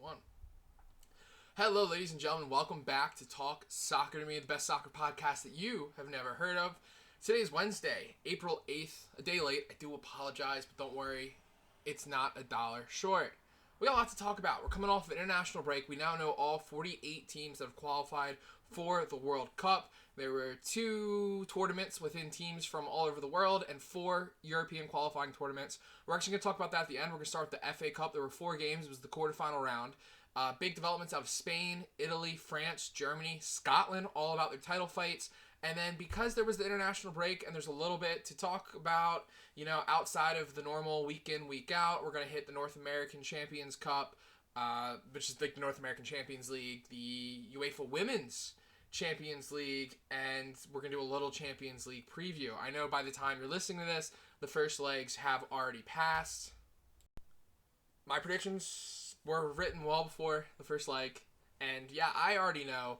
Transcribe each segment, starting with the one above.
One. Hello, ladies and gentlemen. Welcome back to Talk Soccer to Me, the best soccer podcast that you have never heard of. Today is Wednesday, April 8th, a day late. I do apologize, but don't worry, it's not $1 short. We got a lot to talk about. We're coming off an international break. We now know all 48 teams that have qualified for the World Cup. There were 2 tournaments within teams from all over the world and 4 European qualifying tournaments. We're actually going to talk about that at the end. We're going to start with the FA Cup. There were 4 games. It was the quarterfinal round. Big developments out of Spain, Italy, France, Germany, Scotland, all about their title fights. And then because there was the international break and there's a little bit to talk about, outside of the normal week in, week out, we're going to hit the North American Champions Cup, which is like the North American Champions League, the UEFA Women's Champions League, and we're going to do a little Champions League preview. I know by the time you're listening to this, the first legs have already passed. My predictions were written well before the first leg, and yeah, I already know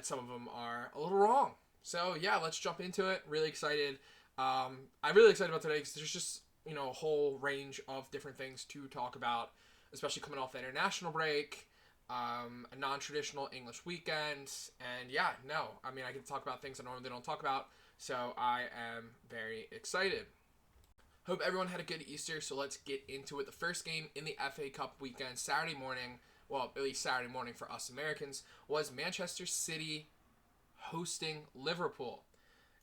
some of them are a little wrong. So yeah, let's jump into it. Really excited. I'm really excited about today because there's just a whole range of different things to talk about, especially coming off the international break, a non-traditional English weekend, and I can talk about things I normally don't talk about. So I am very excited. Hope everyone had a good Easter, so let's get into it. The first game in the FA Cup weekend, Saturday morning, well, at least Saturday morning for us Americans, was Manchester City hosting Liverpool.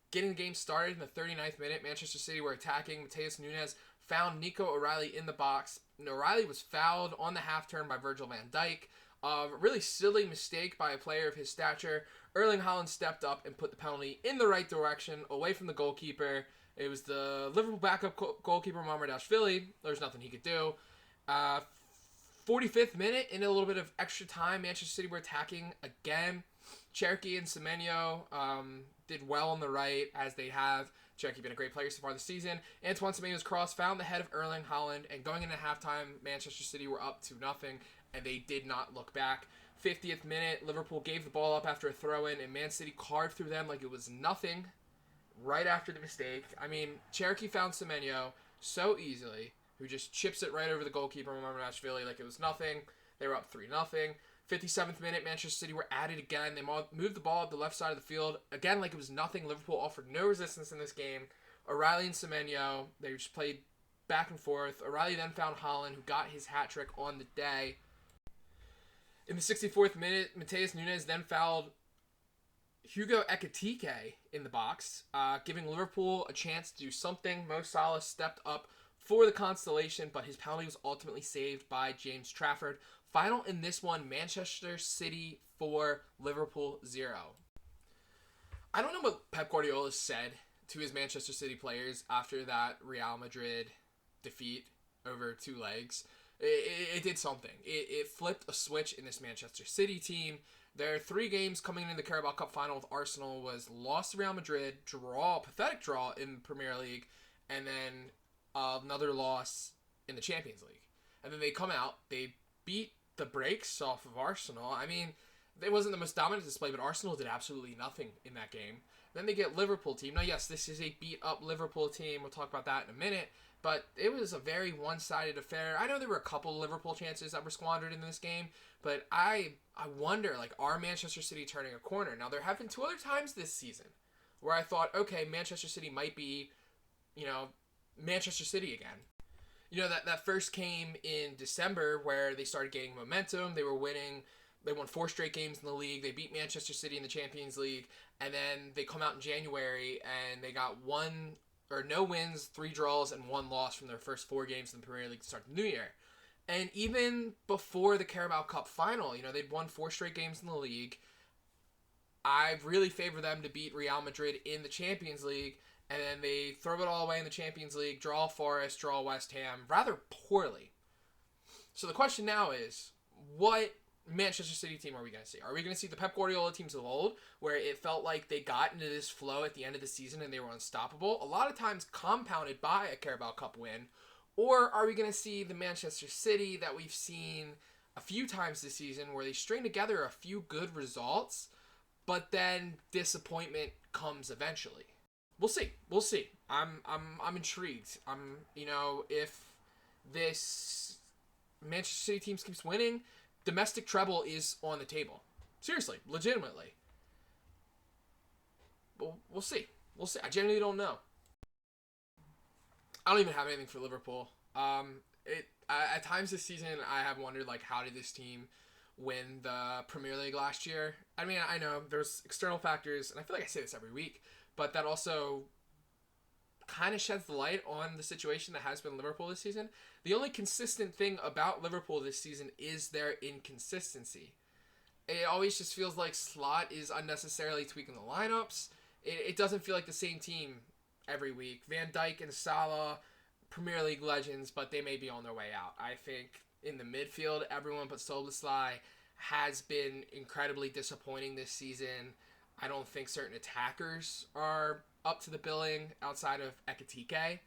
Getting the game started in the 39th minute, Manchester City were attacking. Matheus Nunes found Nico O'Reilly in the box. O'Reilly was fouled on the half turn by Virgil van Dijk. A really silly mistake by a player of his stature. Erling Haaland stepped up and put the penalty in the right direction, away from the goalkeeper. It was the Liverpool backup goalkeeper, Mamardashvili. There's nothing he could do. 45th minute, in a little bit of extra time, Manchester City were attacking again. Cherki and Semenyo did well on the right, as they have. Cherki been a great player so far this season. Antoine Semenyo's cross found the head of Erling Haaland, and going into halftime, Manchester City were up 2-0, and they did not look back. 50th minute, Liverpool gave the ball up after a throw-in, and Man City carved through them like it was nothing right after the mistake. Cherki found Semenyo so easily, who just chips it right over the goalkeeper, Mamardashvili, like it was nothing. They were up 3-0. 57th minute, Manchester City were at it again. They moved the ball up the left side of the field. Again, like it was nothing. Liverpool offered no resistance in this game. O'Reilly and Semenyo, they just played back and forth. O'Reilly then found Haaland, who got his hat trick on the day. In the 64th minute, Matheus Nunes then fouled Hugo Ekitike in the box, giving Liverpool a chance to do something. Mo Salah stepped up for the consolation, but his penalty was ultimately saved by James Trafford. Final in this one, Manchester City 4, Liverpool 0. I don't know what Pep Guardiola said to his Manchester City players after that Real Madrid defeat over 2 legs. It did something. It flipped a switch in this Manchester City team. Their 3 games coming into the Carabao Cup final with Arsenal was loss to Real Madrid, pathetic draw in the Premier League, and then another loss in the Champions League. And then they come out, they beat the brakes off of Arsenal. It wasn't the most dominant display, but Arsenal did absolutely nothing in that game. Then they get Liverpool team. Now, yes, this is a beat-up Liverpool team. We'll talk about that in a minute. But it was a very one-sided affair. I know there were a couple Liverpool chances that were squandered in this game, but I wonder, are Manchester City turning a corner? Now, there have been 2 other times this season where I thought, okay, Manchester City might be, Manchester City again. That first came in December where they started gaining momentum. They were winning. They won 4 straight games in the league. They beat Manchester City in the Champions League. And then they come out in January and they got no wins, 3 draws, and 1 loss from their first 4 games in the Premier League to start the new year. And even before the Carabao Cup final, they'd won 4 straight games in the league. I really favor them to beat Real Madrid in the Champions League. And then they throw it all away in the Champions League, draw Forest, draw West Ham, rather poorly. So the question now is, what Manchester City team are we going to see? Are we going to see the Pep Guardiola teams of old, where it felt like they got into this flow at the end of the season and they were unstoppable, a lot of times compounded by a Carabao Cup win? Or are we going to see the Manchester City that we've seen a few times this season, where they string together a few good results, but then disappointment comes eventually? We'll see. I'm intrigued. If this Manchester City team keeps winning, domestic treble is on the table. Seriously, legitimately. But we'll see. We'll see. I genuinely don't know. I don't even have anything for Liverpool. At times this season, I have wondered, like, how did this team win the Premier League last year? I mean, I know there's external factors, and I feel like I say this every week, but that also kind of sheds the light on the situation that has been Liverpool this season. The only consistent thing about Liverpool this season is their inconsistency. It always just feels like Slot is unnecessarily tweaking the lineups. It doesn't feel like the same team every week. Van Dijk and Salah, Premier League legends, but they may be on their way out. I think in the midfield, everyone but Szoboszlai has been incredibly disappointing this season. I don't think certain attackers are up to the billing outside of Ekitike,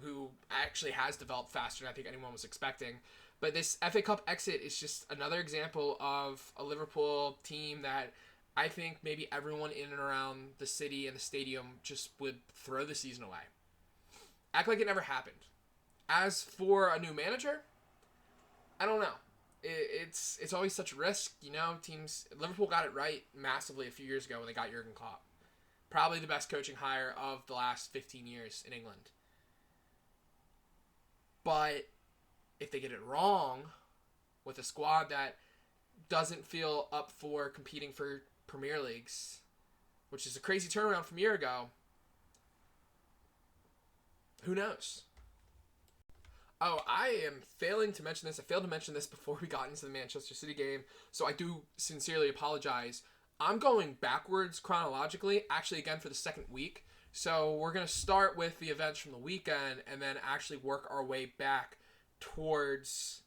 who actually has developed faster than I think anyone was expecting. But this FA Cup exit is just another example of a Liverpool team that I think maybe everyone in and around the city and the stadium just would throw the season away. Act like it never happened. As for a new manager, I don't know. It's always such risk, you know. Teams, Liverpool got it right massively a few years ago when they got Jurgen Klopp. Probably the best coaching hire of the last 15 years in England. But if they get it wrong with a squad that doesn't feel up for competing for Premier Leagues, which is a crazy turnaround from a year ago, who knows? Oh, I am failing to mention this. I failed to mention this before we got into the Manchester City game, so I do sincerely apologize. I'm going backwards chronologically, actually again for the second week. So we're going to start with the events from the weekend and then actually work our way back towards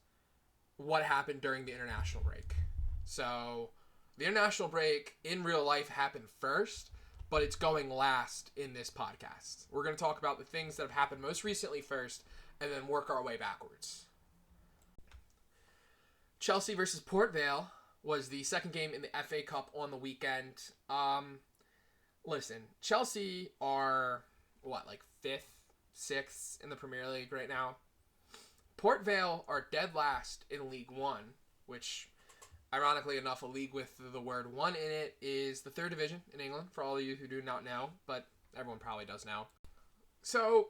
what happened during the international break. So the international break in real life happened first, but it's going last in this podcast. We're going to talk about the things that have happened most recently first and then work our way backwards. Chelsea versus Port Vale was the second game in the FA Cup on the weekend. Listen, Chelsea are, like 5th, 6th in the Premier League right now. Port Vale are dead last in League One, which, ironically enough, a league with the word one in it is the third division in England, for all of you who do not know, but everyone probably does now. So,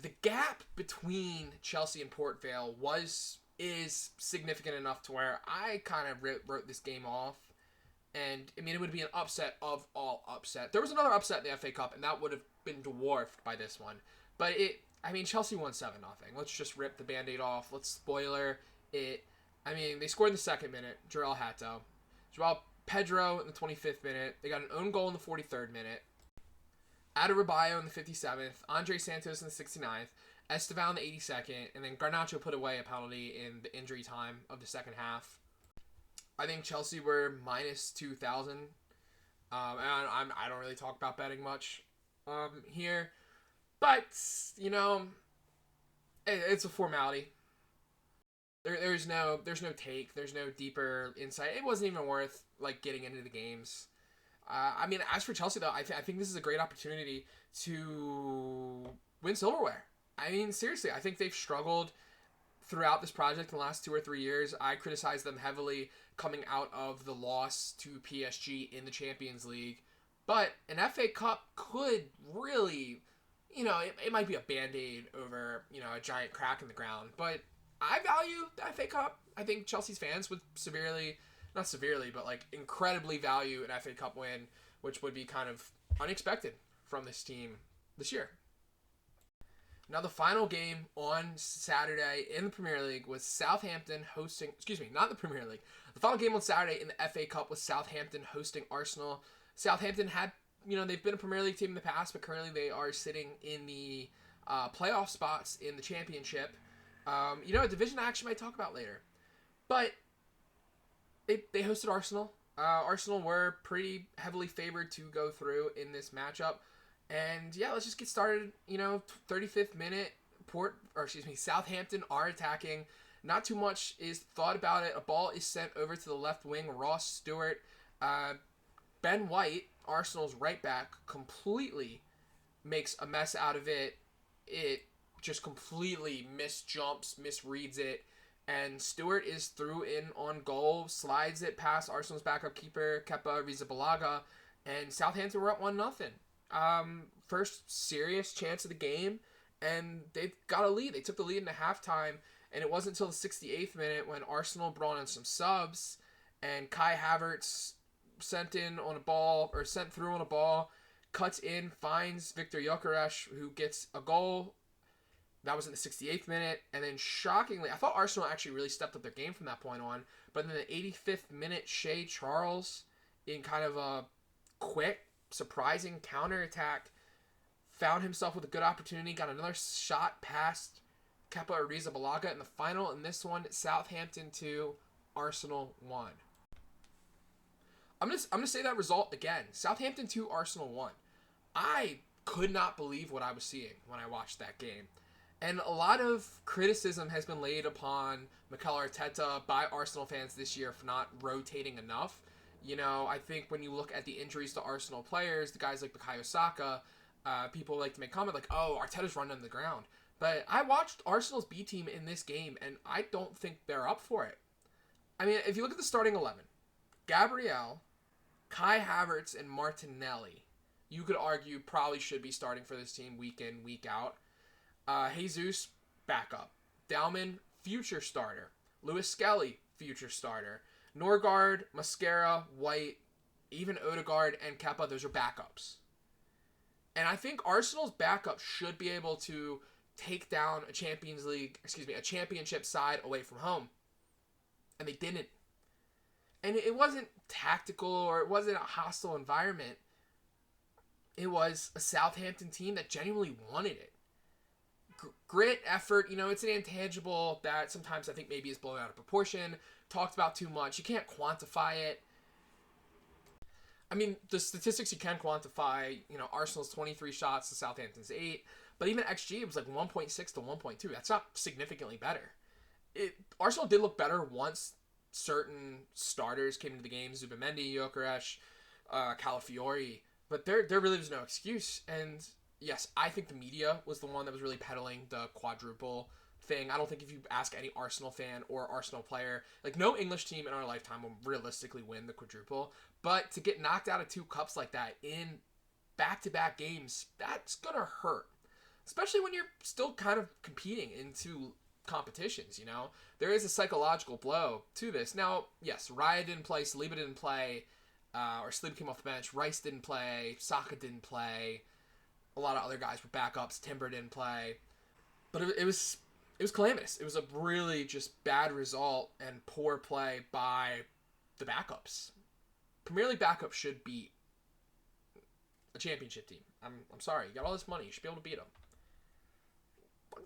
the gap between Chelsea and Port Vale is significant enough to where I kind of wrote this game off. And, I mean, it would be an upset of all upset. There was another upset in the FA Cup, and that would have been dwarfed by this one. But Chelsea won 7-0. Let's just rip the Band-Aid off. Let's spoiler it. I mean, they scored in the second minute. Joao Hato. Joao Pedro in the 25th minute. They got an own goal in the 43rd minute. Adebayo in the 57th. Andre Santos in the 69th. Esteval in the 82nd. And then Garnacho put away a penalty in the injury time of the second half. I think Chelsea were minus 2,000. And I don't really talk about betting much here. But, you know, it's a formality. There's no take. There's no deeper insight. It wasn't even worth, like, getting into the games. I mean, as for Chelsea, though, I think this is a great opportunity to win silverware. I mean, seriously, I think they've struggled throughout this project in the last 2 or 3 years. I criticized them heavily coming out of the loss to PSG in the Champions League. But an FA Cup could really, you know, it might be a Band-Aid over, you know, a giant crack in the ground. But I value the FA Cup. I think Chelsea's fans would not severely, but like incredibly value an FA Cup win, which would be kind of unexpected from this team this year. Now, the final game on Saturday in the Premier League was Southampton hosting... not the Premier League. The final game on Saturday in the FA Cup was Southampton hosting Arsenal. Southampton had... You know, they've been a Premier League team in the past, but currently they are sitting in the playoff spots in the Championship. You know, a division I actually might talk about later. But they hosted Arsenal. Arsenal were pretty heavily favored to go through in this matchup. And yeah, let's just get started. You know, 35th minute, Southampton are attacking. Not too much is thought about it. A ball is sent over to the left wing. Ross Stewart, Ben White, Arsenal's right back, completely makes a mess out of it. It just completely misjumps, misreads it, and Stewart is through in on goal, slides it past Arsenal's backup keeper Kepa Arrizabalaga, and Southampton were up 1-0. First serious chance of the game, and they've got a lead. They took the lead into halftime, and it wasn't until the 68th minute when Arsenal brought in some subs, and Kai Havertz sent through on a ball, cuts in, finds Victor Gyökeres, who gets a goal. That was in the 68th minute, and then shockingly, I thought Arsenal actually really stepped up their game from that point on, but in the 85th minute, Shea Charles, in kind of a quick, surprising counterattack, found himself with a good opportunity, got another shot past Kepa Arrizabalaga in the final, and this one, Southampton 2, Arsenal 1. I'm gonna say that result again. Southampton 2, Arsenal 1. I could not believe what I was seeing when I watched that game. And a lot of criticism has been laid upon Mikel Arteta by Arsenal fans this year for not rotating enough. You know, I think when you look at the injuries to Arsenal players, the guys like Bukayo Saka, people like to make comment like, oh, Arteta's running the ground. But I watched Arsenal's B team in this game, and I don't think they're up for it. I mean, if you look at the starting 11, Gabriel, Kai Havertz, and Martinelli, you could argue probably should be starting for this team week in, week out. Jesus, backup. Dalman, future starter. Lewis Skelly, future starter. Norgard, Mascara, White, even Odegaard, and Kepa, those are backups. And I think Arsenal's backup should be able to take down a championship side away from home. And they didn't. And it wasn't tactical or it wasn't a hostile environment. It was a Southampton team that genuinely wanted it. Grit, effort, it's an intangible that sometimes I think maybe is blown out of proportion, talked about too much. You can't quantify it. I mean, the statistics you can quantify, Arsenal's 23 shots to Southampton's 8, but even XG, it was like 1.6 to 1.2. That's not significantly better. Arsenal did look better once certain starters came into the game, Zubamendi, Gyökeres, Calafiori, but there really was no excuse. And yes, I think the media was the one that was really peddling the quadruple thing. I don't think if you ask any Arsenal fan or Arsenal player, like no English team in our lifetime will realistically win the quadruple. But to get knocked out of 2 cups like that in back-to-back games, that's going to hurt. Especially when you're still kind of competing in 2 competitions, There is a psychological blow to this. Now, yes, Raya didn't play, Saliba didn't play, or Saliba came off the bench, Rice didn't play, Saka didn't play. A lot of other guys were backups. Timber didn't play. But it was calamitous. It was a really just bad result and poor play by the backups. Premier League backups should beat a championship team. I'm sorry. You got all this money. You should be able to beat them.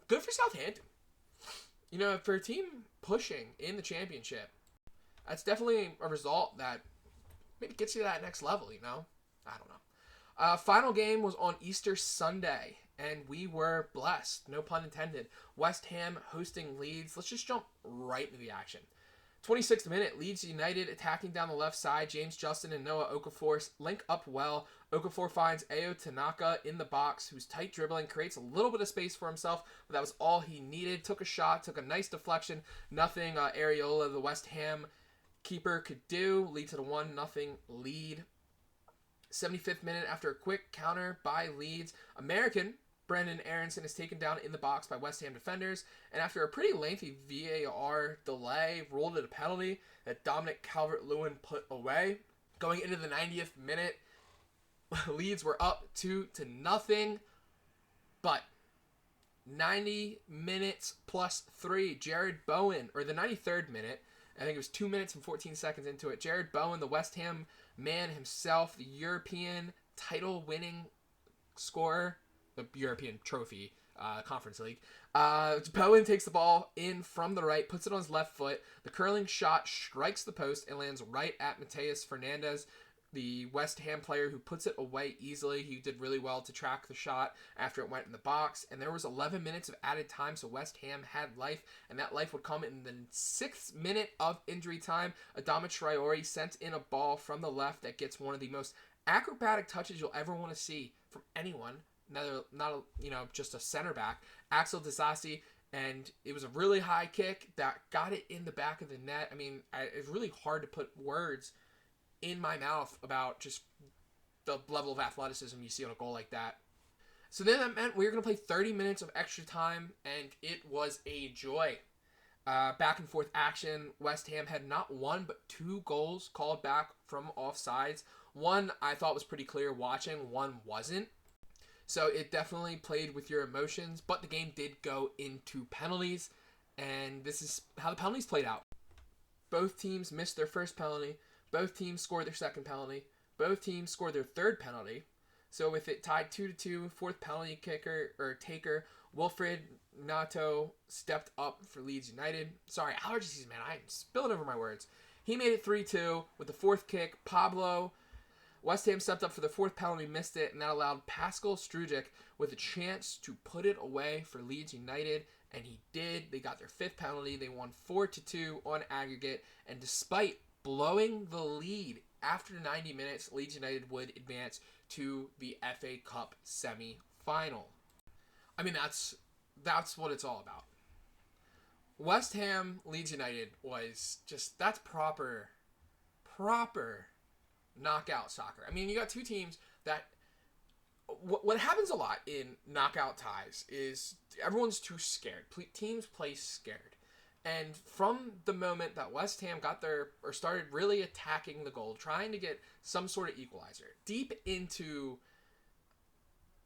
Good for Southampton. For a team pushing in the championship, that's definitely a result that maybe gets you to that next level, I don't know. Final game was on Easter Sunday, and we were blessed, no pun intended. West Ham hosting Leeds. Let's just jump right into the action. 26th minute, Leeds United attacking down the left side. James Justin and Noah Okafor link up well. Okafor finds Ayo Tanaka in the box, whose tight dribbling creates a little bit of space for himself, but that was all he needed. Took a shot, took a nice deflection. Nothing Areola, the West Ham keeper, could do. Lead to the 1-0 lead. 75th minute, after a quick counter by Leeds, American Brendan Aronson is taken down in the box by West Ham defenders, and after a pretty lengthy VAR delay, ruled it a penalty that Dominic Calvert-Lewin put away. Going into the 90th minute, Leeds were up 2-0, but 90 minutes plus 3, Jared Bowen, or the 93rd minute, I think it was 2 minutes and 14 seconds into it, Jared Bowen, the West Ham man himself, the European title-winning scorer, the European trophy, Conference League. Bowen takes the ball in from the right, puts it on his left foot. The curling shot strikes the post and lands right at Mateus Fernandes, the West Ham player who puts it away easily. He did really well to track the shot after it went in the box. And there was 11 minutes of added time, so West Ham had life. And that life would come in the 6th minute of injury time. Adama Traore sent in a ball from the left that gets one of the most acrobatic touches you'll ever want to see from anyone. Not just a center back. Axel Disasi And it was a really high kick that got it in the back of the net. I mean, it's really hard to put words in my mouth about just the level of athleticism you see on a goal like that. So then that meant we were going to play 30 minutes of extra time, and it was a joy. Back and forth action. West Ham had not one but two goals called back from offsides. One I thought was pretty clear watching, one wasn't. So it definitely played with your emotions, but the game did go into penalties, and this is how the penalties played out. Both teams missed their first penalty. Both teams scored their second penalty. Both teams scored their third penalty. So with it tied 2-2, fourth penalty taker, Wilfred Nato stepped up for Leeds United. Sorry, allergy season, man. I'm spilling over my words. He made it 3-2 with the fourth kick. Pablo, West Ham stepped up for the fourth penalty, missed it, and that allowed Pascal Strujic with a chance to put it away for Leeds United, and he did. They got their fifth penalty. They won 4-2 on aggregate, and despite blowing the lead after 90 minutes, Leeds United would advance to the FA Cup semi-final. I mean, that's what it's all about. West Ham, Leeds United was just, that's proper knockout soccer. I mean, you got two teams that, what happens a lot in knockout ties is everyone's too scared. Teams play scared. And from the moment that West Ham started really attacking the goal, trying to get some sort of equalizer, deep into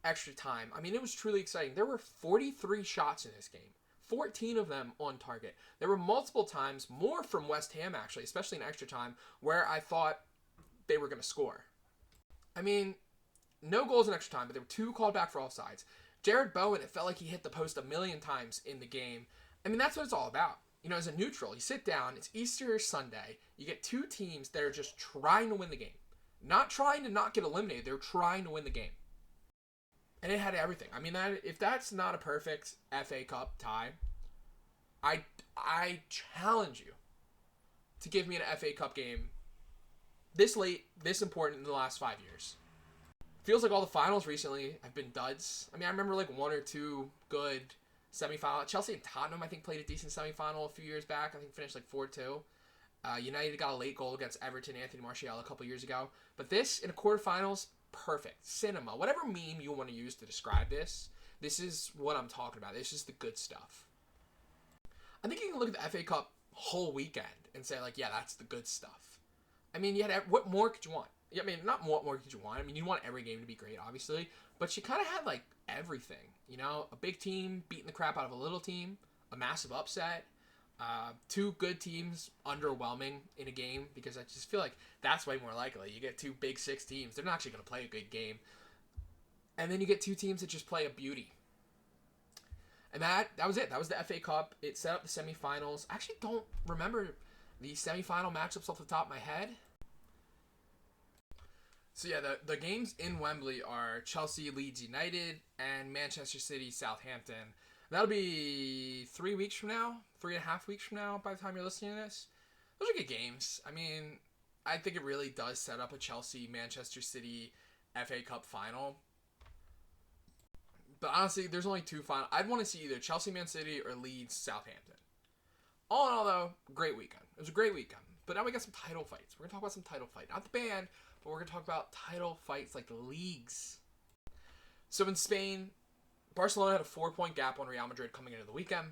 extra time, I mean, it was truly exciting. There were 43 shots in this game, 14 of them on target. There were multiple times, more from West Ham actually, especially in extra time, where I thought they were going to score. I mean, no goals in extra time, but there were two called back for offsides. Jared Bowen, it felt like he hit the post a million times in the game. I mean, that's what it's all about. You know, as a neutral, you sit down, it's Easter Sunday, you get two teams that are just trying to win the game. Not trying to not get eliminated, they're trying to win the game. And it had everything. I mean, if that's not a perfect FA Cup tie, I challenge you to give me an FA Cup game this late, this important in the last 5 years. Feels like all the finals recently have been duds. I mean, I remember like one or two good semifinal. Chelsea and Tottenham, I think, played a decent semifinal a few years back. I think finished like 4-2. United got a late goal against Everton, Anthony Martial, a couple years ago. But this, in a quarterfinals, perfect. Cinema. Whatever meme you want to use to describe this is what I'm talking about. This is the good stuff. I think you can look at the FA Cup whole weekend and say, like, yeah, that's the good stuff. I mean, what more could you want? I mean, not what more could you want. I mean, you want every game to be great, obviously. But you kind of had, like, everything. You know, a big team beating the crap out of a little team, a massive upset, two good teams underwhelming in a game, because I just feel like that's way more likely. You get two big six teams. They're not actually going to play a good game. And then you get two teams that just play a beauty. And that was it. That was the FA Cup. It set up the semifinals. I actually don't remember the semifinal matchups off the top of my head. So yeah, the games in Wembley are Chelsea, Leeds United, and Manchester City, Southampton. That'll be 3 weeks from now, 3.5 weeks from now by the time you're listening to this. Those are good games. I mean, I think it really does set up a Chelsea, Manchester City FA Cup final. But honestly, there's only two final. I'd want to see either Chelsea, Man City, or Leeds, Southampton. All in all, though, great weekend. It was a great weekend. But now we got some title fights. We're going to talk about some title fight. Not the band, but we're going to talk about title fights like the leagues. So in Spain, Barcelona had a 4-point gap on Real Madrid coming into the weekend.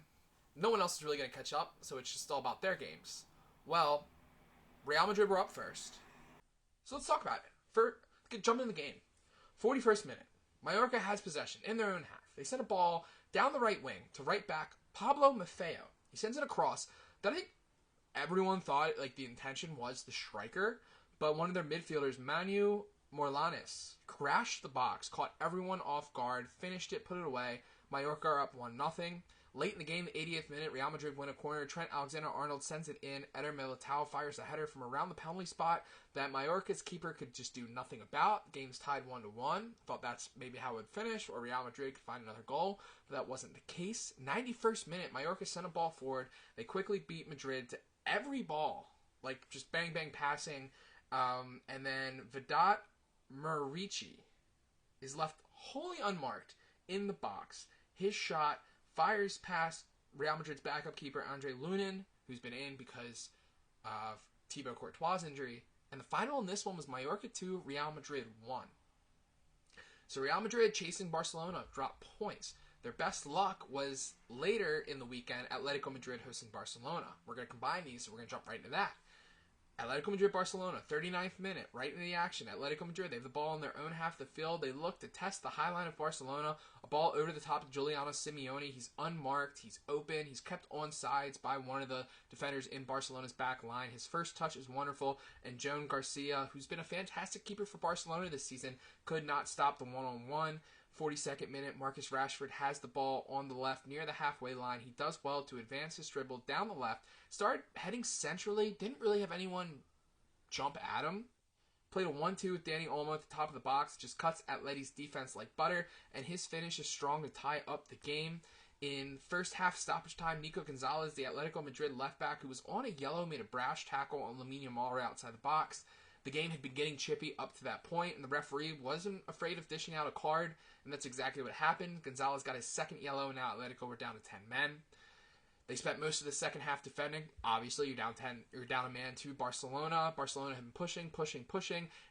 No one else is really going to catch up, so it's just all about their games. Well, Real Madrid were up first. So let's talk about it. Let's jump into the game. 41st minute. Mallorca has possession in their own half. They send a ball down the right wing to right back Pablo Maffeo. He sends it across. That I think everyone thought like the intention was the striker, but one of their midfielders, Manu Morlanes, crashed the box, caught everyone off guard, finished it, put it away. Mallorca are up 1-0. Late in the game, the 80th minute, Real Madrid win a corner. Trent Alexander-Arnold sends it in. Eder Militao fires a header from around the penalty spot that Mallorca's keeper could just do nothing about. Game's tied 1-1. Thought that's maybe how it would finish, or Real Madrid could find another goal, but that wasn't the case. 91st minute, Mallorca sent a ball forward. They quickly beat Madrid to every ball, like just bang bang passing. And then Vedat Murici is left wholly unmarked in the box. His shot fires past Real Madrid's backup keeper, Andre Lunin, who's been in because of Thibaut Courtois' injury. And the final in this one was Mallorca 2, Real Madrid 1. So Real Madrid, chasing Barcelona, dropped points. Their best luck was later in the weekend, Atletico Madrid hosting Barcelona. We're going to combine these, so we're going to jump right into that. Atletico Madrid, Barcelona, 39th minute, right into the action. Atletico Madrid, they have the ball in their own half of the field. They look to test the high line of Barcelona. A ball over the top of Giuliano Simeone. He's unmarked. He's open. He's kept on sides by one of the defenders in Barcelona's back line. His first touch is wonderful. And Joan Garcia, who's been a fantastic keeper for Barcelona this season, could not stop the one-on-one. 42nd minute, Marcus Rashford has the ball on the left near the halfway line. He does well to advance his dribble down the left. Started heading centrally. Didn't really have anyone jump at him. Played a 1-2 with Danny Olmo at the top of the box. Just cuts Atleti's defense like butter. And his finish is strong to tie up the game. In first half stoppage time, Nico Gonzalez, the Atletico Madrid left back, who was on a yellow, made a brash tackle on Lamine Yamal outside the box. The game had been getting chippy up to that point, and the referee wasn't afraid of dishing out a card, and that's exactly what happened. Gonzalez got his second yellow, and now Atletico were down to 10 men. They spent most of the second half defending. Obviously, you're down a man to Barcelona. Barcelona had been pushing,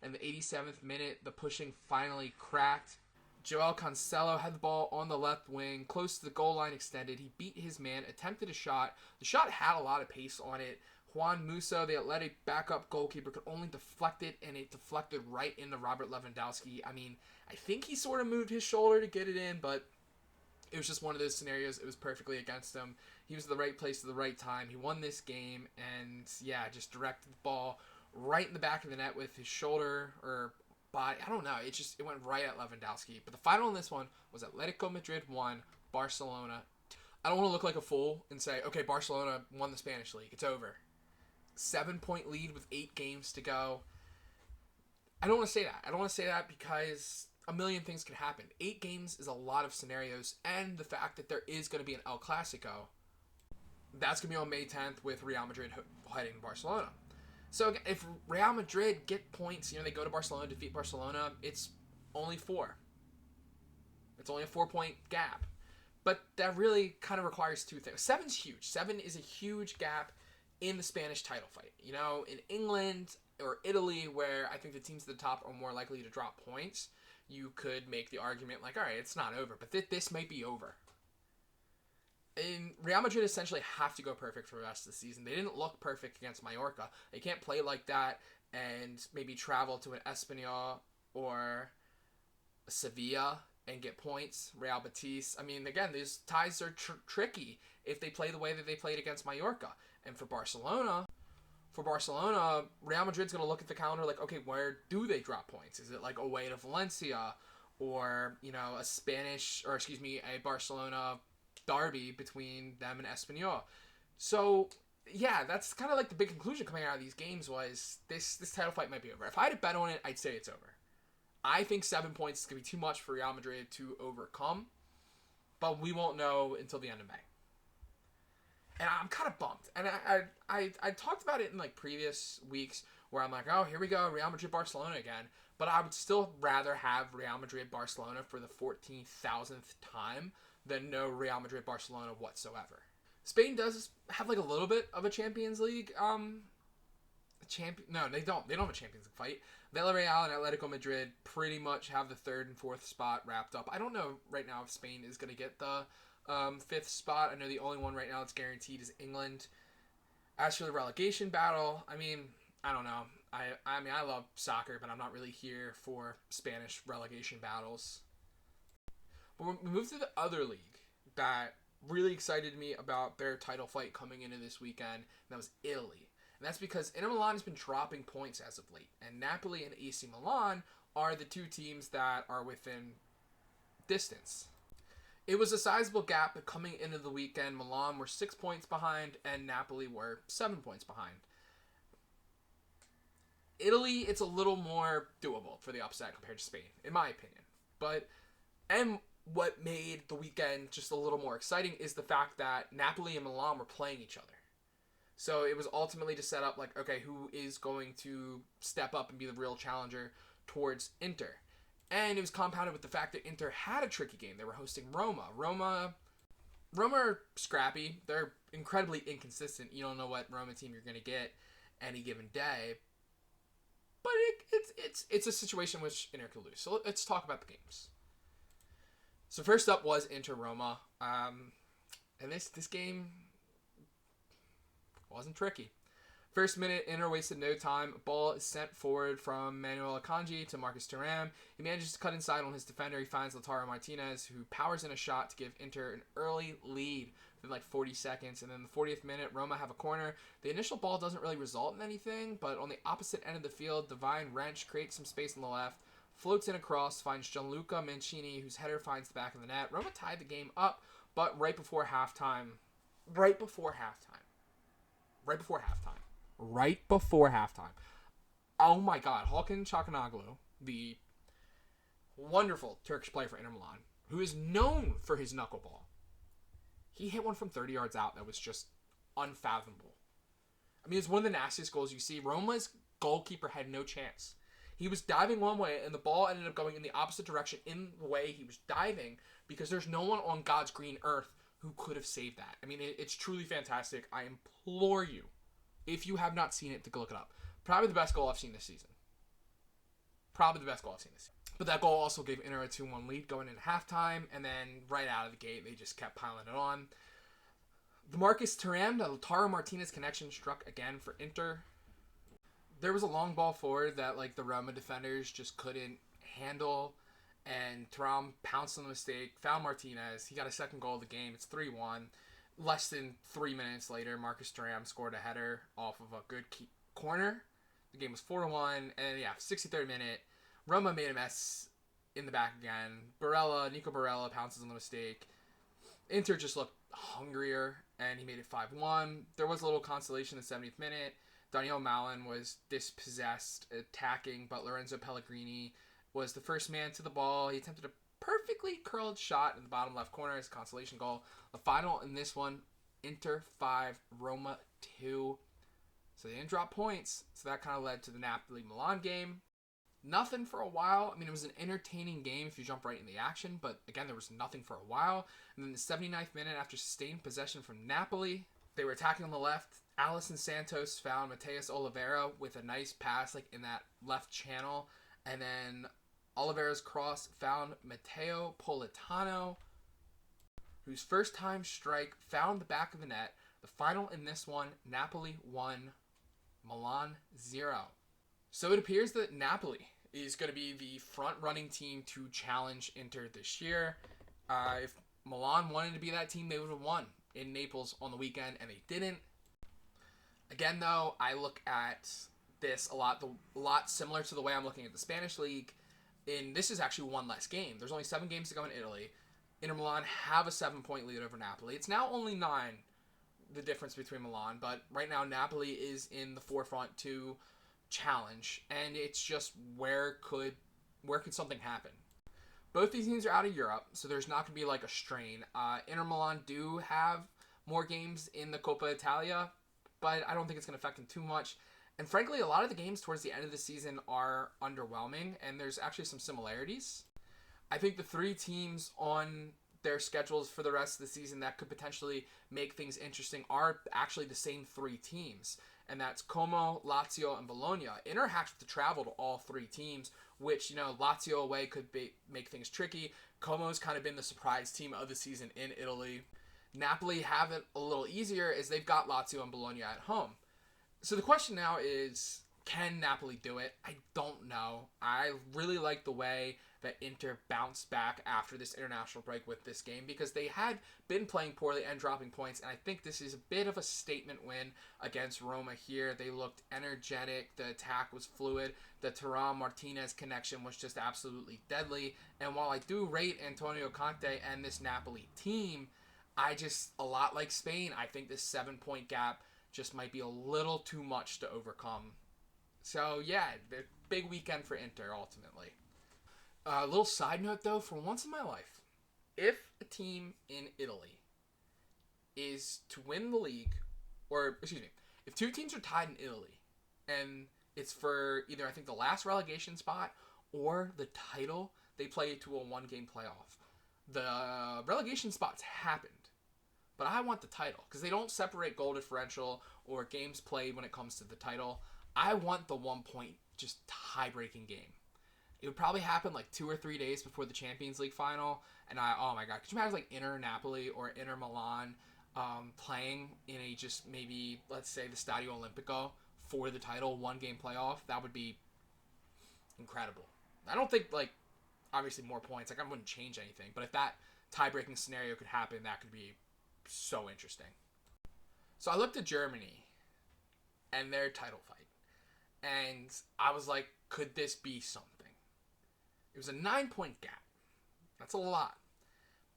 and the 87th minute, the pushing finally cracked. Joel Cancelo had the ball on the left wing, close to the goal line extended. He beat his man, attempted a shot. The shot had a lot of pace on it. Juan Musso, the Athletic backup goalkeeper, could only deflect it, and it deflected right into Robert Lewandowski. I mean, I think he sort of moved his shoulder to get it in, but it was just one of those scenarios. It was perfectly against him. He was in the right place at the right time. He won this game, and yeah, just directed the ball right in the back of the net with his shoulder or body. I don't know. It went right at Lewandowski. But the final in this one was Atletico Madrid 1, Barcelona. I don't want to look like a fool and say, okay, Barcelona won the Spanish league. It's over. 7-point lead with 8 games to go. I don't want to say that. I don't want to say that because a million things can happen. 8 games is a lot of scenarios, and the fact that there is going to be an El Clasico, that's going to be on May 10th with Real Madrid heading to Barcelona. So if Real Madrid get points, they go to Barcelona, defeat Barcelona, it's only 4. It's only a 4-point gap. But that really kind of requires 2 things. 7's huge. 7 is a huge gap in the Spanish title fight. In England or Italy, where I think the teams at the top are more likely to drop points, you could make the argument like, all right, it's not over, but this might be over. And Real Madrid essentially have to go perfect for the rest of the season. They didn't look perfect against Mallorca. They can't play like that and maybe travel to an Espanyol or Sevilla and get points. Real Betis. I mean, again, these ties are tricky if they play the way that they played against Mallorca. And for Barcelona, Real Madrid's going to look at the calendar like, okay, where do they drop points? Is it like away to Valencia or, a Barcelona derby between them and Espanyol? So, yeah, that's kind of like the big conclusion coming out of these games was this title fight might be over. If I had to bet on it, I'd say it's over. I think 7 points is going to be too much for Real Madrid to overcome, but we won't know until the end of May. And I'm kind of bummed. And I talked about it in previous weeks where I'm like, oh, here we go, Real Madrid Barcelona again. But I would still rather have Real Madrid Barcelona for the 14,000th time than no Real Madrid Barcelona whatsoever. Spain does have a little bit of a Champions League No, they don't. They don't have a Champions League fight. Villarreal and Atletico Madrid pretty much have the 3rd and 4th spot wrapped up. I don't know right now if Spain is going to get the 5th spot. I know the only one right now that's guaranteed is England. As for the relegation battle, I don't know. I love soccer, but I'm not really here for Spanish relegation battles. But we move to the other league that really excited me about their title fight coming into this weekend, and that was Italy. And that's because Inter Milan has been dropping points as of late, and Napoli and AC Milan are the 2 teams that are within distance. It was a sizable gap, but coming into the weekend, Milan were 6 points behind, and Napoli were 7 points behind. Italy, it's a little more doable for the upset compared to Spain, in my opinion. And what made the weekend just a little more exciting is the fact that Napoli and Milan were playing each other. So it was ultimately to set up okay, who is going to step up and be the real challenger towards Inter? And it was compounded with the fact that Inter had a tricky game. They were hosting Roma. Roma Roma are scrappy. They're incredibly inconsistent. You don't know what Roma team you're going to get any given day. But it's a situation which Inter could lose. So let's talk about the games. So first up was Inter Roma. And this game wasn't tricky. First minute, Inter wasted no time. Ball is sent forward from Manuel Akanji to Marcus Thuram. He manages to cut inside on his defender. He finds Lautaro Martinez, who powers in a shot to give Inter an early lead within like 40 seconds. And then the 40th minute, Roma have a corner. The initial ball doesn't really result in anything, but on the opposite end of the field, Divine Wrench creates some space on the left, floats in across, finds Gianluca Mancini, whose header finds the back of the net. Roma tied the game up, but right before halftime, oh my God, Hakan Çalhanoğlu, the wonderful Turkish player for Inter Milan, who is known for his knuckleball, he hit one from 30 yards out that was just unfathomable. I mean, it's one of the nastiest goals you see. Roma's goalkeeper had no chance. He was diving one way, and the ball ended up going in the opposite direction in the way he was diving, because there's no one on God's green earth who could have saved that. I mean, it's truly fantastic. I implore you, if you have not seen it, to go look it up. Probably the best goal I've seen this season. But that goal also gave Inter a 2-1 lead going into halftime, and then right out of the gate, they just kept piling it on. The Marcus Thuram, the Lautaro Martinez connection struck again for Inter. There was a long ball forward that like the Roma defenders just couldn't handle, and Thuram pounced on the mistake, found Martinez. He got a second goal of the game. It's 3-1. Less than 3 minutes later, Marcus Thuram scored a header off of a good corner. The game was 4-1, and yeah, 63rd minute, Roma made a mess in the back again. Nico Barella pounces on the mistake. Inter just looked hungrier, and he made it 5-1. There was a little consolation in the 70th minute. Daniel Malin was dispossessed, attacking, but Lorenzo Pellegrini was the first man to the ball. He attempted a perfectly curled shot in the bottom left corner as a consolation goal. The final in this one, Inter 5, Roma 2. So they didn't drop points, so that kind of led to the Napoli-Milan game. Nothing for a while. I mean, it was an entertaining game if you jump right in the action, but again, there was nothing for a while. And then the 79th minute, after sustained possession from Napoli, they were attacking on the left. Alisson Santos found Mateus Oliveira with a nice pass like in that left channel, and then Oliveira's cross found Matteo Politano, whose first time strike found the back of the net. The final in this one, Napoli 1, Milan 0. So it appears that Napoli is going to be the front-running team to challenge Inter this year. If Milan wanted to be that team, they would have won in Naples on the weekend, and they didn't. Again, though, I look at this a lot similar to the way I'm looking at the Spanish League. And this is actually one less game. There's only 7 games to go in Italy. Inter Milan have a 7-point lead over Napoli. It's now only 9, the difference between Milan, but right now Napoli is in the forefront to challenge, and it's just where could something happen? Both these teams are out of Europe, so there's not going to be like a strain. Inter Milan do have more games in the Coppa Italia, but I don't think it's going to affect them too much. And frankly, a lot of the games towards the end of the season are underwhelming, and there's actually some similarities. I think the 3 teams on their schedules for the rest of the season that could potentially make things interesting are actually the same 3 teams, and that's Como, Lazio, and Bologna. Inter has to travel to all 3 teams, which, Lazio away could make things tricky. Como's kind of been the surprise team of the season in Italy. Napoli have it a little easier as they've got Lazio and Bologna at home. So the question now is, can Napoli do it? I don't know. I really like the way that Inter bounced back after this international break with this game, because they had been playing poorly and dropping points, and I think this is a bit of a statement win against Roma here. They looked energetic. The attack was fluid. The Thuram-Martinez connection was just absolutely deadly. And while I do rate Antonio Conte and this Napoli team, a lot like Spain, I think this 7-point gap just might be a little too much to overcome. So yeah, the big weekend for Inter ultimately. A little side note though, for once in my life, if a team in Italy is to win the league, if 2 teams are tied in Italy, and it's for either I think the last relegation spot or the title, they play to a 1-game playoff. The relegation spots happened. but I want the title because they don't separate goal differential or games played when it comes to the title. I want the 1 point just tie-breaking game. It would probably happen like 2 or 3 days before the Champions League final, and oh my god, could you imagine like Inter Napoli or Inter Milan playing in a just maybe, let's say, the Stadio Olimpico for the title, 1-game playoff? That would be incredible. I don't think, like, obviously more points, like, I wouldn't change anything, but if that tie-breaking scenario could happen, that could be so interesting. So I looked at Germany and their title fight, and I was like, could this be something? It was a 9-point gap. That's a lot.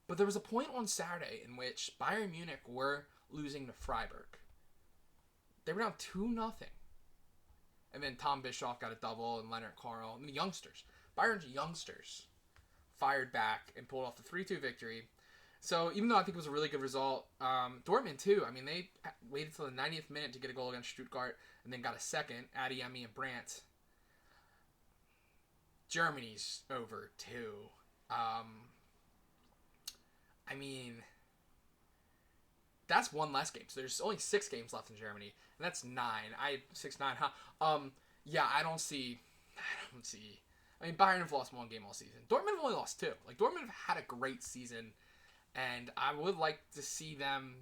But there was a point on Saturday in which Bayern Munich were losing to Freiburg. They were down 2-0. And then Tom Bischoff got a double, and Leonard Carl, and the youngsters, Bayern's youngsters, fired back and pulled off the 3-2 victory. So even though I think it was a really good result, Dortmund too, I mean, they waited till the 90th minute to get a goal against Stuttgart, and then got a second, Adeyemi and Brandt. Germany's over too. I mean, that's one less game. So there's only 6 games left in Germany, and that's 9. 6-9, huh? Yeah, I don't see. I mean, Bayern have lost 1 game all season. Dortmund have only lost 2. Like, Dortmund have had a great season, and I would like to see them,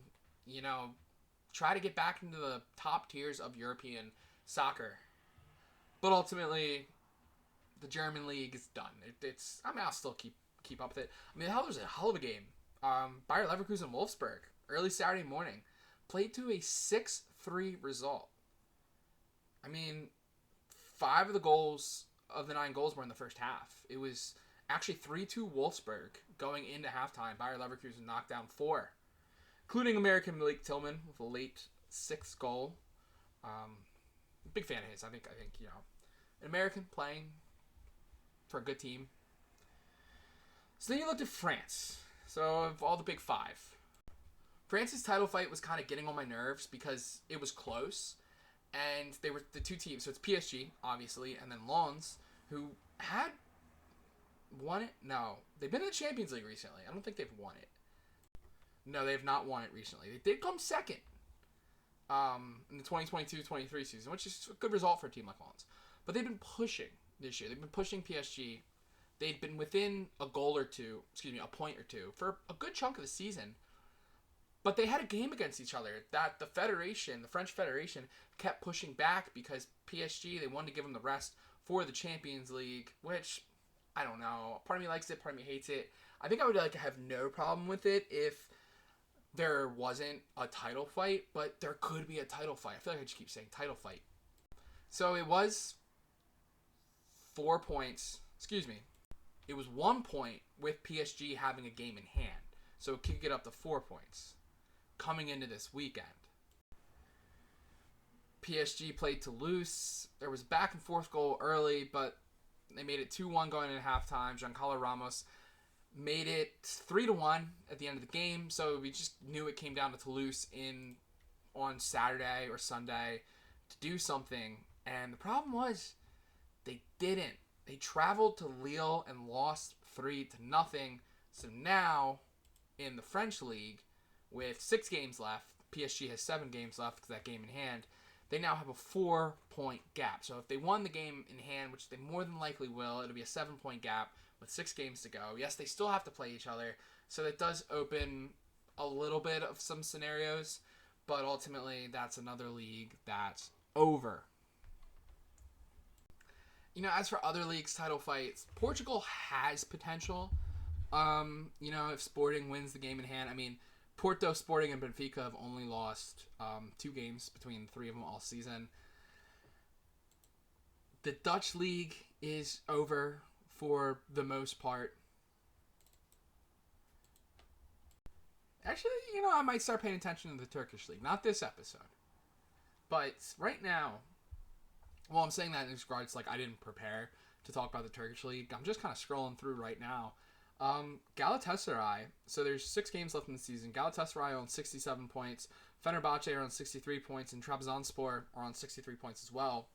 try to get back into the top tiers of European soccer. But ultimately, the German league is done. I'll still keep up with it. I mean, the hell was a hell of a game. Bayer Leverkusen Wolfsburg, early Saturday morning, played to a 6-3 result. I mean, 5 of the goals of the 9 goals were in the first half. It was actually 3-2 Wolfsburg going into halftime. Bayer Leverkusen knocked down 4, including American Malik Tillman with a late 6th goal. Big fan of his. I think an American playing for a good team. So then you looked at France. So of all the big 5, France's title fight was kind of getting on my nerves because it was close, and they were the 2 teams. So it's PSG, obviously, and then Lens, who had won it. No, they've been in the Champions League recently. I don't think they've won it. No, they have not won it recently. They did come second in the 2022-23 season, which is a good result for a team like Lens. But they've been pushing this year. They've been pushing PSG. They'd been within a point or two for a good chunk of the season. But they had a game against each other that the French Federation, kept pushing back because PSG, they wanted to give them the rest for the Champions League, which, I don't know. Part of me likes it, part of me hates it. I think I would have no problem with it if there wasn't a title fight, but there could be a title fight. I feel like I just keep saying title fight. So it was 4 points. It was 1 point with PSG having a game in hand. So it could get up to 4 points coming into this weekend. PSG played Toulouse. There was a back and forth goal early, but they made it 2-1 going into halftime. Giancarlo Ramos made it 3-1 at the end of the game. So we just knew it came down to Toulouse on Saturday or Sunday to do something. And the problem was they didn't. They traveled to Lille and lost 3-0. So now, in the French league, with 6 games left, PSG has 7 games left because that game in hand, they now have a 4-point gap. So if they won the game in hand, which they more than likely will, it'll be a 7-point gap with 6 games to go. Yes, they still have to play each other, so that does open a little bit of some scenarios, but ultimately that's another league that's over. As for other leagues' title fights, Portugal has potential. If Sporting wins the game in hand. I mean, Porto, Sporting, and Benfica have only lost 2 games between the 3 of them all season. The Dutch league is over for the most part. Actually, I might start paying attention to the Turkish league. Not this episode. But right now, well, I'm saying that in regards I didn't prepare to talk about the Turkish league. I'm just kind of scrolling through right now. Galatasaray, so there's 6 games left in the season. Galatasaray are on 67 points. Fenerbahce are on 63 points. And Trabzonspor are on 63 points as well.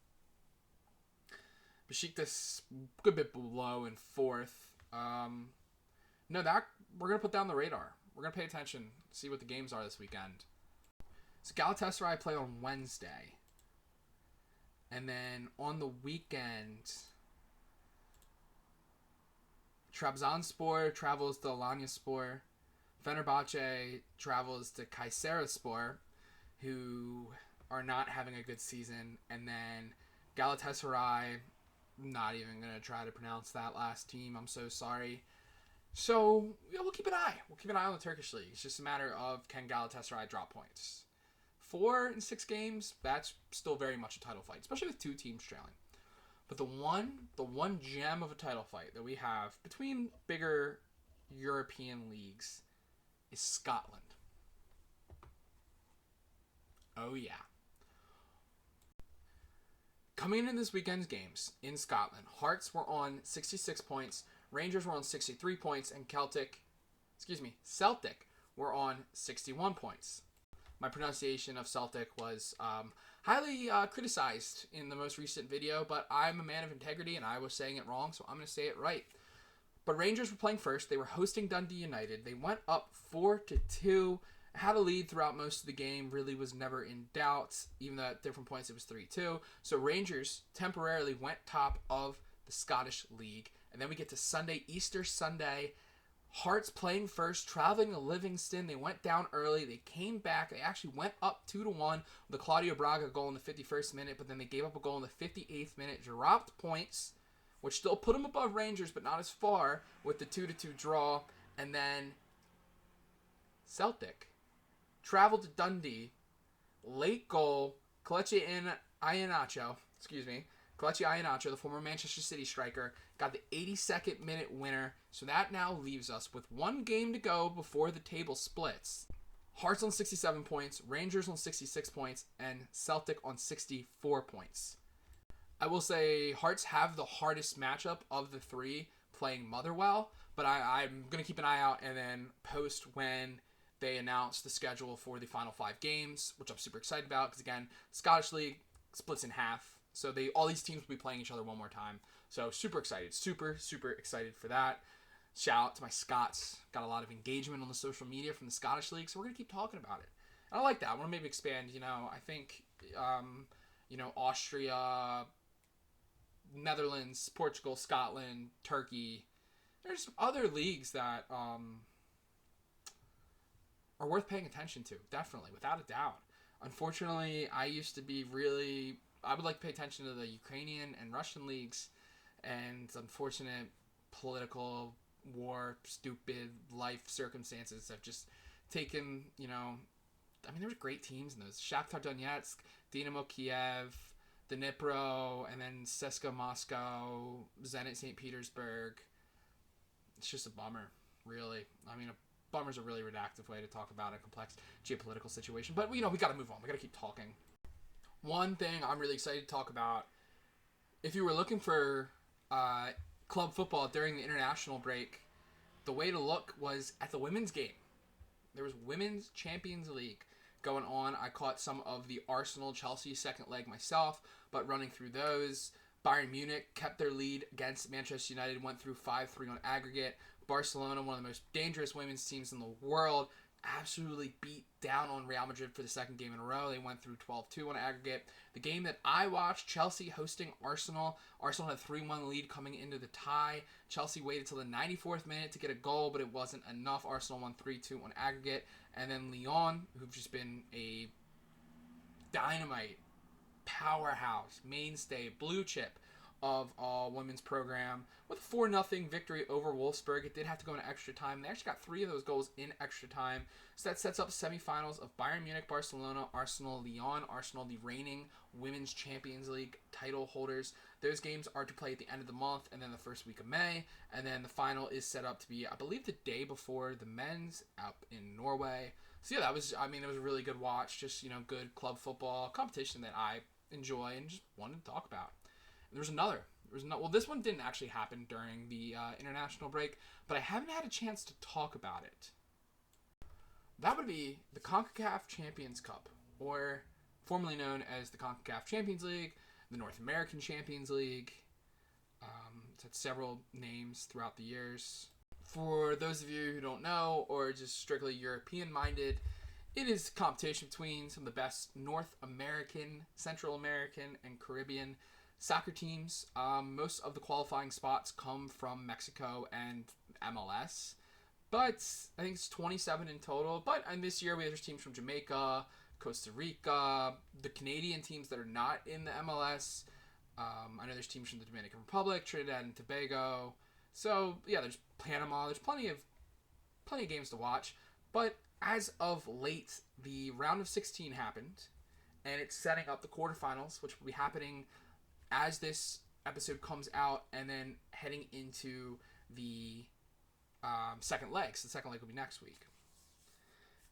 Besiktas, a good bit below in 4th. We're going to put down the radar. We're going to pay attention, see what the games are this weekend. So Galatasaray play on Wednesday. And then on the weekend, Trabzonspor travels to Alanyaspor. Fenerbahce travels to Kayserispor, who are not having a good season. And then Galatasaray, not even going to try to pronounce that last team. I'm so sorry. So, we'll keep an eye. We'll keep an eye on the Turkish league. It's just a matter of, can Galatasaray drop points? 4 in 6 games, that's still very much a title fight, especially with 2 teams trailing. But the one gem of a title fight that we have between bigger European leagues is Scotland. Oh yeah. Coming into this weekend's games in Scotland, Hearts were on 66 points, Rangers were on 63 points, and Celtic were on 61 points. My pronunciation of Celtic was highly criticized in the most recent video, but I'm a man of integrity and I was saying it wrong, so I'm going to say it right. But Rangers were playing first. They were hosting Dundee United. They went up 4-2, had a lead throughout most of the game, really was never in doubt. Even though at different points it was 3-2. So Rangers temporarily went top of the Scottish League. And then we get to Sunday, Easter Sunday. Hearts playing first, traveling to Livingston. They went down early. They came back. They actually went up 2-1 with a Claudio Braga goal in the 51st minute, but then they gave up a goal in the 58th minute, dropped points, which still put them above Rangers, but not as far, with the 2-2 draw. And then Celtic traveled to Dundee. Late goal, Kelechi Iheanacho, the former Manchester City striker, got the 82nd minute winner. So that now leaves us with 1 game to go before the table splits. Hearts on 67 points, Rangers on 66 points, and Celtic on 64 points. I will say Hearts have the hardest matchup of the 3 playing Motherwell, but I'm going to keep an eye out and then post when they announce the schedule for the final 5 games, which I'm super excited about because, again, Scottish League splits in half. So all these teams will be playing each other one more time. So super excited. Super, super excited for that. Shout out to my Scots. Got a lot of engagement on the social media from the Scottish League, so we're going to keep talking about it. And I like that. I want to maybe expand, I think, Austria, Netherlands, Portugal, Scotland, Turkey. There's other leagues that are worth paying attention to, definitely, without a doubt. Unfortunately, I would like to pay attention to the Ukrainian and Russian leagues, and unfortunate political war, stupid life circumstances have just taken, there were great teams in those. Shakhtar Donetsk, Dynamo Kiev, Dnipro, and then CSKA Moscow, Zenit St. Petersburg. It's just a bummer, really. A bummer's a really redactive way to talk about a complex geopolitical situation. But, we got to move on. We got to keep talking. One thing I'm really excited to talk about, if you were looking for club football during the international break, the way to look was at the women's game. There was Women's Champions League going on. I caught some of the Arsenal-Chelsea second leg myself, but running through those, Bayern Munich kept their lead against Manchester United, went through 5-3 on aggregate. Barcelona, one of the most dangerous women's teams in the world, absolutely beat down on Real Madrid for the second game in a row. They went through 12-2 on aggregate. The game that I watched, Chelsea hosting Arsenal. Arsenal had a 3-1 lead coming into the tie. Chelsea waited till the 94th minute to get a goal, but it wasn't enough. Arsenal won 3-2 on aggregate. And then Lyon, who've just been a dynamite, powerhouse, mainstay, blue chip of a women's program, with a 4-0 victory over Wolfsburg. It did have to go into extra time. They actually got 3 of those goals in extra time. So that sets up semifinals of Bayern Munich, Barcelona, Arsenal, Lyon. Arsenal, the reigning Women's Champions League title holders. Those games are to play at the end of the month and then the first week of May. And then the final is set up to be, I believe, the day before the men's up in Norway. So yeah, it was a really good watch. Just, good club football competition that I enjoy and just wanted to talk about. Well, this one didn't actually happen during the international break, but I haven't had a chance to talk about it. That would be the CONCACAF Champions Cup, or formerly known as the CONCACAF Champions League, the North American Champions League. It's had several names throughout the years. For those of you who don't know, or just strictly European-minded, it is competition between some of the best North American, Central American, and Caribbean soccer teams. Most of the qualifying spots come from Mexico and MLS, but I think it's 27 in total. But this year there's teams from Jamaica, Costa Rica, the Canadian teams that are not in the MLS. I know there's teams from the Dominican Republic, Trinidad and Tobago. So yeah, there's Panama. There's plenty of games to watch. But as of late, the round of 16 happened, and it's setting up the quarterfinals, which will be happening as this episode comes out, and then heading into the second leg. So the second leg will be next week.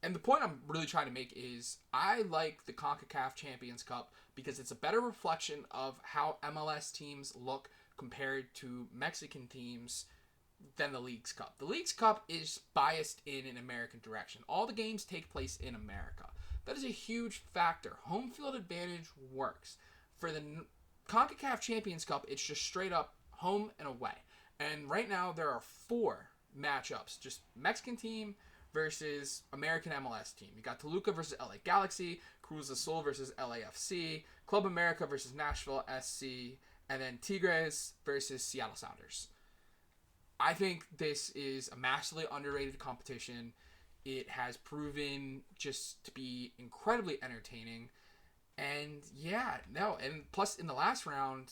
And the point I'm really trying to make is I like the CONCACAF Champions Cup because it's a better reflection of how MLS teams look compared to Mexican teams than the League's Cup. The League's Cup is biased in an American direction. All the games take place in America. That is a huge factor. Home field advantage works. For the CONCACAF Champions Cup, it's just straight up home and away. And right now there are 4 matchups. Just Mexican team versus American MLS team. You got Toluca versus LA Galaxy, Cruz Azul versus LAFC, Club America versus Nashville SC, and then Tigres versus Seattle Sounders. I think this is a massively underrated competition. It has proven just to be incredibly entertaining. And and plus in the last round,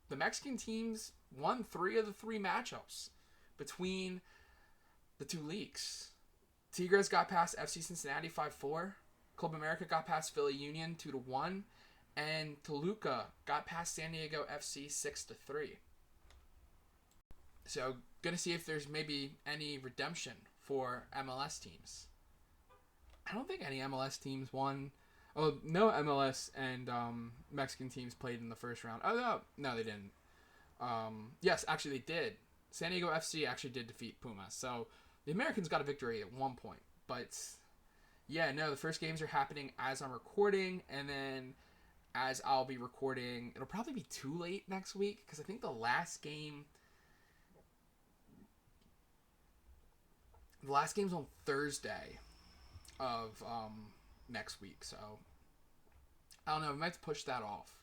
the Mexican teams won 3 of the 3 matchups between the 2 leagues. Tigres got past FC Cincinnati 5-4. Club America got past Philly Union 2-1. And Toluca got past San Diego FC 6-3. So, gonna see if there's maybe any redemption for MLS teams. I don't think any MLS teams won. Oh, no MLS and Mexican teams played in the first round. Oh, no, they didn't. Yes, actually they did. San Diego FC actually did defeat Pumas. So, the Americans got a victory at one point. But, the first games are happening as I'm recording. And then, as I'll be recording, it'll probably be too late next week. Because I think the last game's on Thursday of next week. So, I don't know. We might have to push that off.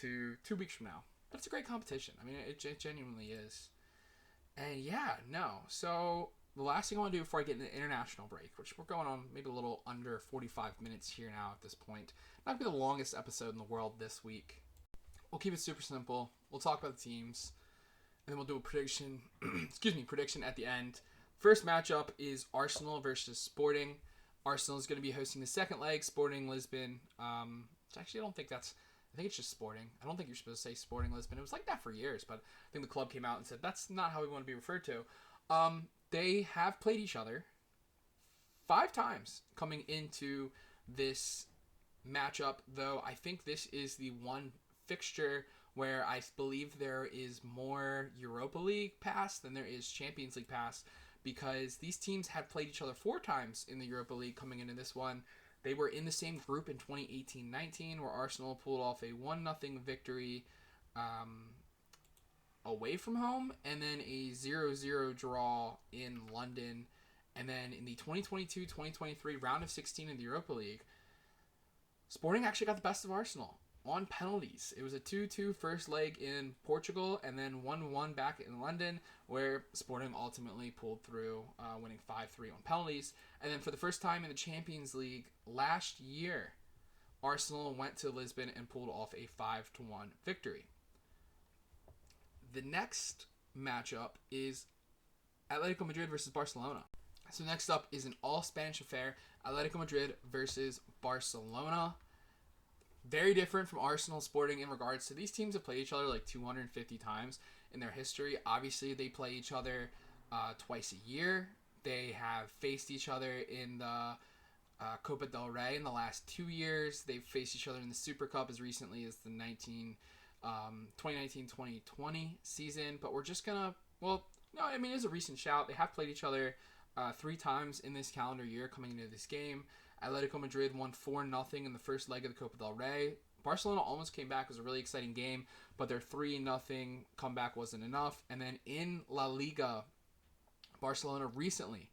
To 2 weeks from now. But it's a great competition. I mean, it genuinely is. And so the last thing I want to do before I get into the international break, which we're going on maybe a little under 45 minutes here now at this point. Not going to be the longest episode in the world this week. We'll keep it super simple. We'll talk about the teams. And then we'll do a prediction at the end. First matchup is Arsenal versus Sporting. Arsenal is going to be hosting the second leg. Sporting Lisbon. Actually, I think it's just Sporting. I don't think you're supposed to say Sporting Lisbon. It was like that for years, but I think the club came out and said that's not how we want to be referred to. They have played each other 5 times coming into this matchup, though I think this is the one fixture where I believe there is more Europa League pass than there is Champions League pass, because these teams have played each other 4 times in the Europa League coming into this one. They were in the same group in 2018-19, where Arsenal pulled off a 1-0 victory away from home, and then a 0-0 draw in London. And then in the 2022-2023 round of 16 in the Europa League, Sporting actually got the best of Arsenal on penalties. It was a 2-2 first leg in Portugal, and then 1-1 back in London, where Sporting ultimately pulled through, winning 5-3 on penalties. And then for the first time in the Champions League last year, Arsenal went to Lisbon and pulled off a 5-1 victory. The next matchup is Atletico Madrid versus Barcelona. So next up is an all-Spanish affair, Atletico Madrid versus Barcelona. Very different from Arsenal Sporting in regards to these teams have played each other like 250 times in their history. Obviously, they play each other twice a year. They have faced each other in the Copa del Rey in the last 2 years. They've faced each other in the Super Cup as recently as the 2019-2020 season. But we're just going to, it's a recent shout. They have played each other 3 times in this calendar year coming into this game. Atletico Madrid won 4-0 in the first leg of the Copa del Rey. Barcelona almost came back. It was a really exciting game, but their 3-0 comeback wasn't enough. And then in La Liga, Barcelona recently,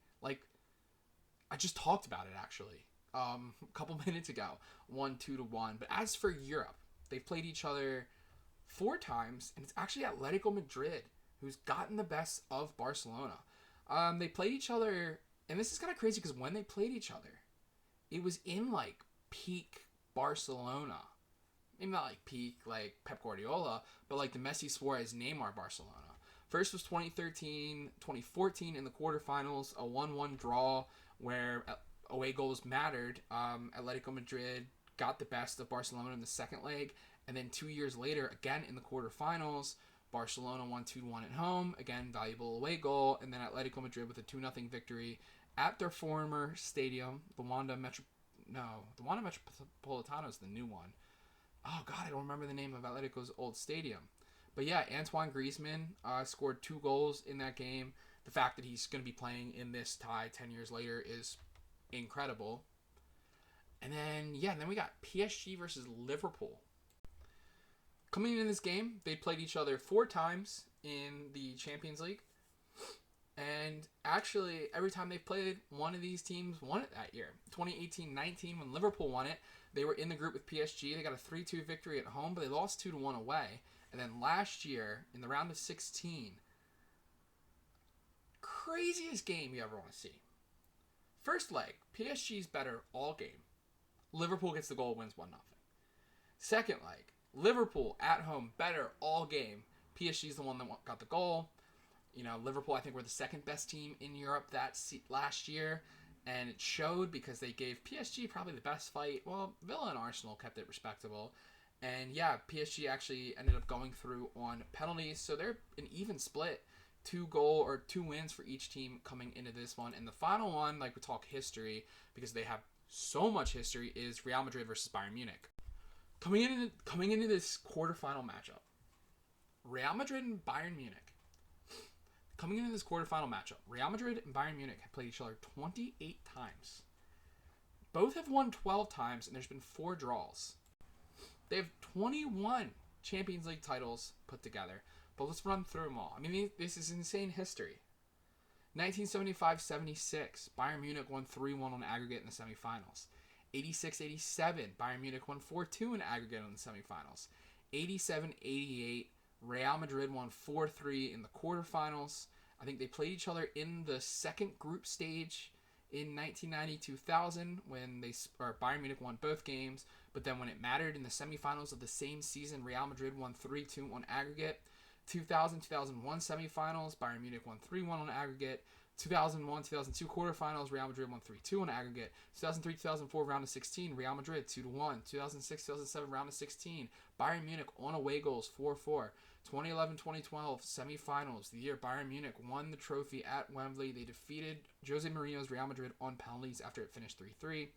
I just talked about it actually a couple minutes ago, won 2-1. But as for Europe, they've played each other 4 times, and it's actually Atletico Madrid who's gotten the best of Barcelona. They played each other, and this is kind of crazy because when they played each other, it was in peak Barcelona. Maybe not peak Pep Guardiola, but the Messi, Suarez, Neymar Barcelona. First was 2013-2014 in the quarterfinals, a 1-1 draw where away goals mattered. Atletico Madrid got the best of Barcelona in the second leg, and then 2 years later, again in the quarterfinals, Barcelona won 2-1 at home, again valuable away goal, and then Atletico Madrid with a 2-0 victory at their former stadium, the Wanda Metropolitano is the new one. Oh God, I don't remember the name of Atletico's old stadium. But yeah, Antoine Griezmann scored 2 goals in that game. The fact that he's going to be playing in this tie 10 years later is incredible. And then we got PSG versus Liverpool. Coming into this game, they played each other 4 times in the Champions League. And actually, every time they played, one of these teams won it that year. 2018-19, when Liverpool won it, they were in the group with PSG. They got a 3-2 victory at home, but they lost 2-1 away. And then last year, in the round of 16, craziest game you ever want to see. First leg, PSG's better all game. Liverpool gets the goal, wins 1-0. Second leg, Liverpool at home, better all game. PSG's the one that got the goal. Liverpool, I think, were the second best team in Europe last year. And it showed because they gave PSG probably the best fight. Well, Villa and Arsenal kept it respectable. And yeah, PSG actually ended up going through on penalties. So they're an even split. 2 wins for each team coming into this one. And the final one, we talk history, because they have so much history, is Real Madrid versus Bayern Munich. Coming into this quarterfinal matchup, Real Madrid and Bayern Munich. Coming into this quarterfinal matchup, Real Madrid and Bayern Munich have played each other 28 times. Both have won 12 times, and there's been 4 draws. They have 21 Champions League titles put together, but let's run through them all. I mean, this is insane history. 1975-76, Bayern Munich won 3-1 on aggregate in the semifinals. 86-87, Bayern Munich won 4-2 in aggregate in the semifinals. 87-88, Real Madrid won 4-3 in the quarterfinals. I think they played each other in the second group stage in 1990-2000 when Bayern Munich won both games. But then when it mattered in the semifinals of the same season, Real Madrid won 3-2 on aggregate. 2000-2001 semifinals, Bayern Munich won 3-1 on aggregate. 2001-2002 quarterfinals, Real Madrid won 3-2 on aggregate. 2003-2004 round of 16, Real Madrid 2-1. 2006-2007 round of 16, Bayern Munich on away goals 4-4. 2011-2012 semifinals, the year Bayern Munich won the trophy at Wembley. They defeated Jose Mourinho's Real Madrid on penalties after it finished 3-3.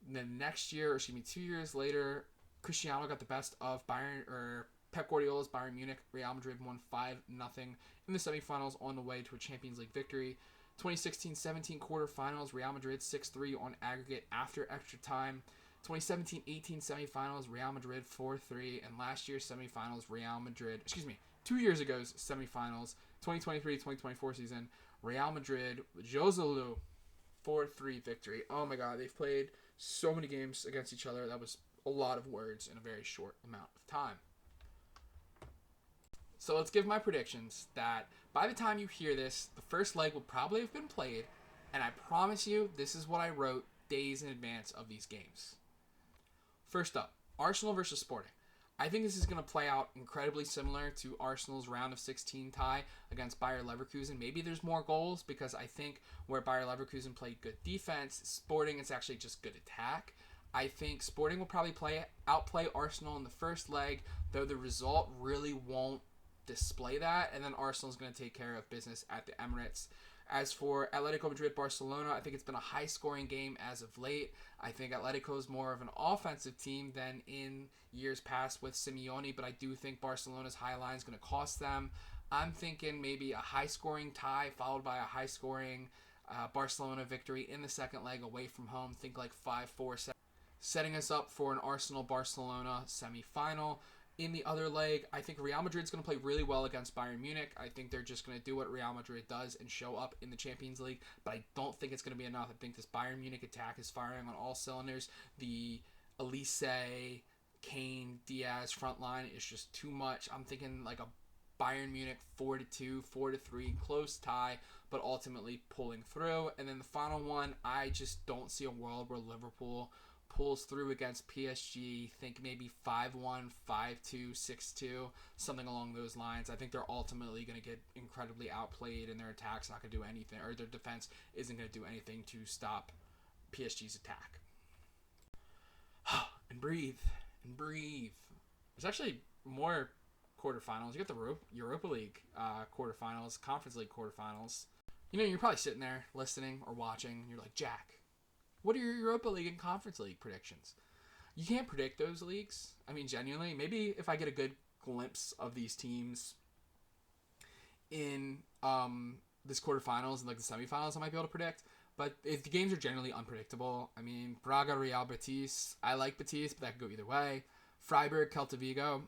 Then next year, 2 years later, Cristiano got the best of Pep Guardiola's Bayern Munich. Real Madrid won 5-0 in the semifinals on the way to a Champions League victory. 2016-17 quarterfinals, Real Madrid 6-3 on aggregate after extra time. 2017-18 semifinals, Real Madrid 4-3. And last year's semifinals, 2 years ago's semifinals, 2023-2024 season, Real Madrid, Joselu, 4-3 victory. Oh my God, they've played so many games against each other. That was a lot of words in a very short amount of time. So let's give my predictions that by the time you hear this, the first leg will probably have been played, and I promise you, this is what I wrote days in advance of these games. First up, Arsenal versus Sporting. I think this is going to play out incredibly similar to Arsenal's round of 16 tie against Bayer Leverkusen. Maybe there's more goals because I think where Bayer Leverkusen played good defense, Sporting is actually just good attack. I think Sporting will probably outplay Arsenal in the first leg, though the result really won't display that, and then Arsenal's going to take care of business at the Emirates. As for Atletico Madrid-Barcelona, I think it's been a high-scoring game as of late. I think Atletico is more of an offensive team than in years past with Simeone, but I do think Barcelona's high line is going to cost them. I'm thinking maybe a high-scoring tie followed by a high-scoring Barcelona victory in the second leg away from home. Think like 5-4, setting us up for an Arsenal-Barcelona semi-final. In the other leg, I think Real Madrid's going to play really well against Bayern Munich. I think they're just going to do what Real Madrid does and show up in the Champions League, but I don't think it's going to be enough. I think this Bayern Munich attack is firing on all cylinders. The Elise, Kane, Diaz front line is just too much. I'm thinking like a Bayern Munich 4-2, 4-3, close tie, but ultimately pulling through. And then the final one, I just don't see a world where Liverpool pulls through against PSG. Think maybe 5-1, 5-2, 6-2, something along those lines. I think they're ultimately going to get incredibly outplayed, and their attack's not going to do anything, or their defense isn't going to do anything to stop PSG's attack. And breathe. There's actually more quarterfinals. You got the Europa League quarterfinals, Conference League quarterfinals. You're probably sitting there listening or watching. You're like, Jack, what are your Europa League and Conference League predictions? You can't predict those leagues. I mean, genuinely, maybe if I get a good glimpse of these teams in this quarterfinals and like the semifinals, I might be able to predict. But if the games are generally unpredictable, I mean, Braga, Real Betis. I like Betis, but that could go either way. Freiburg, Celta Vigo,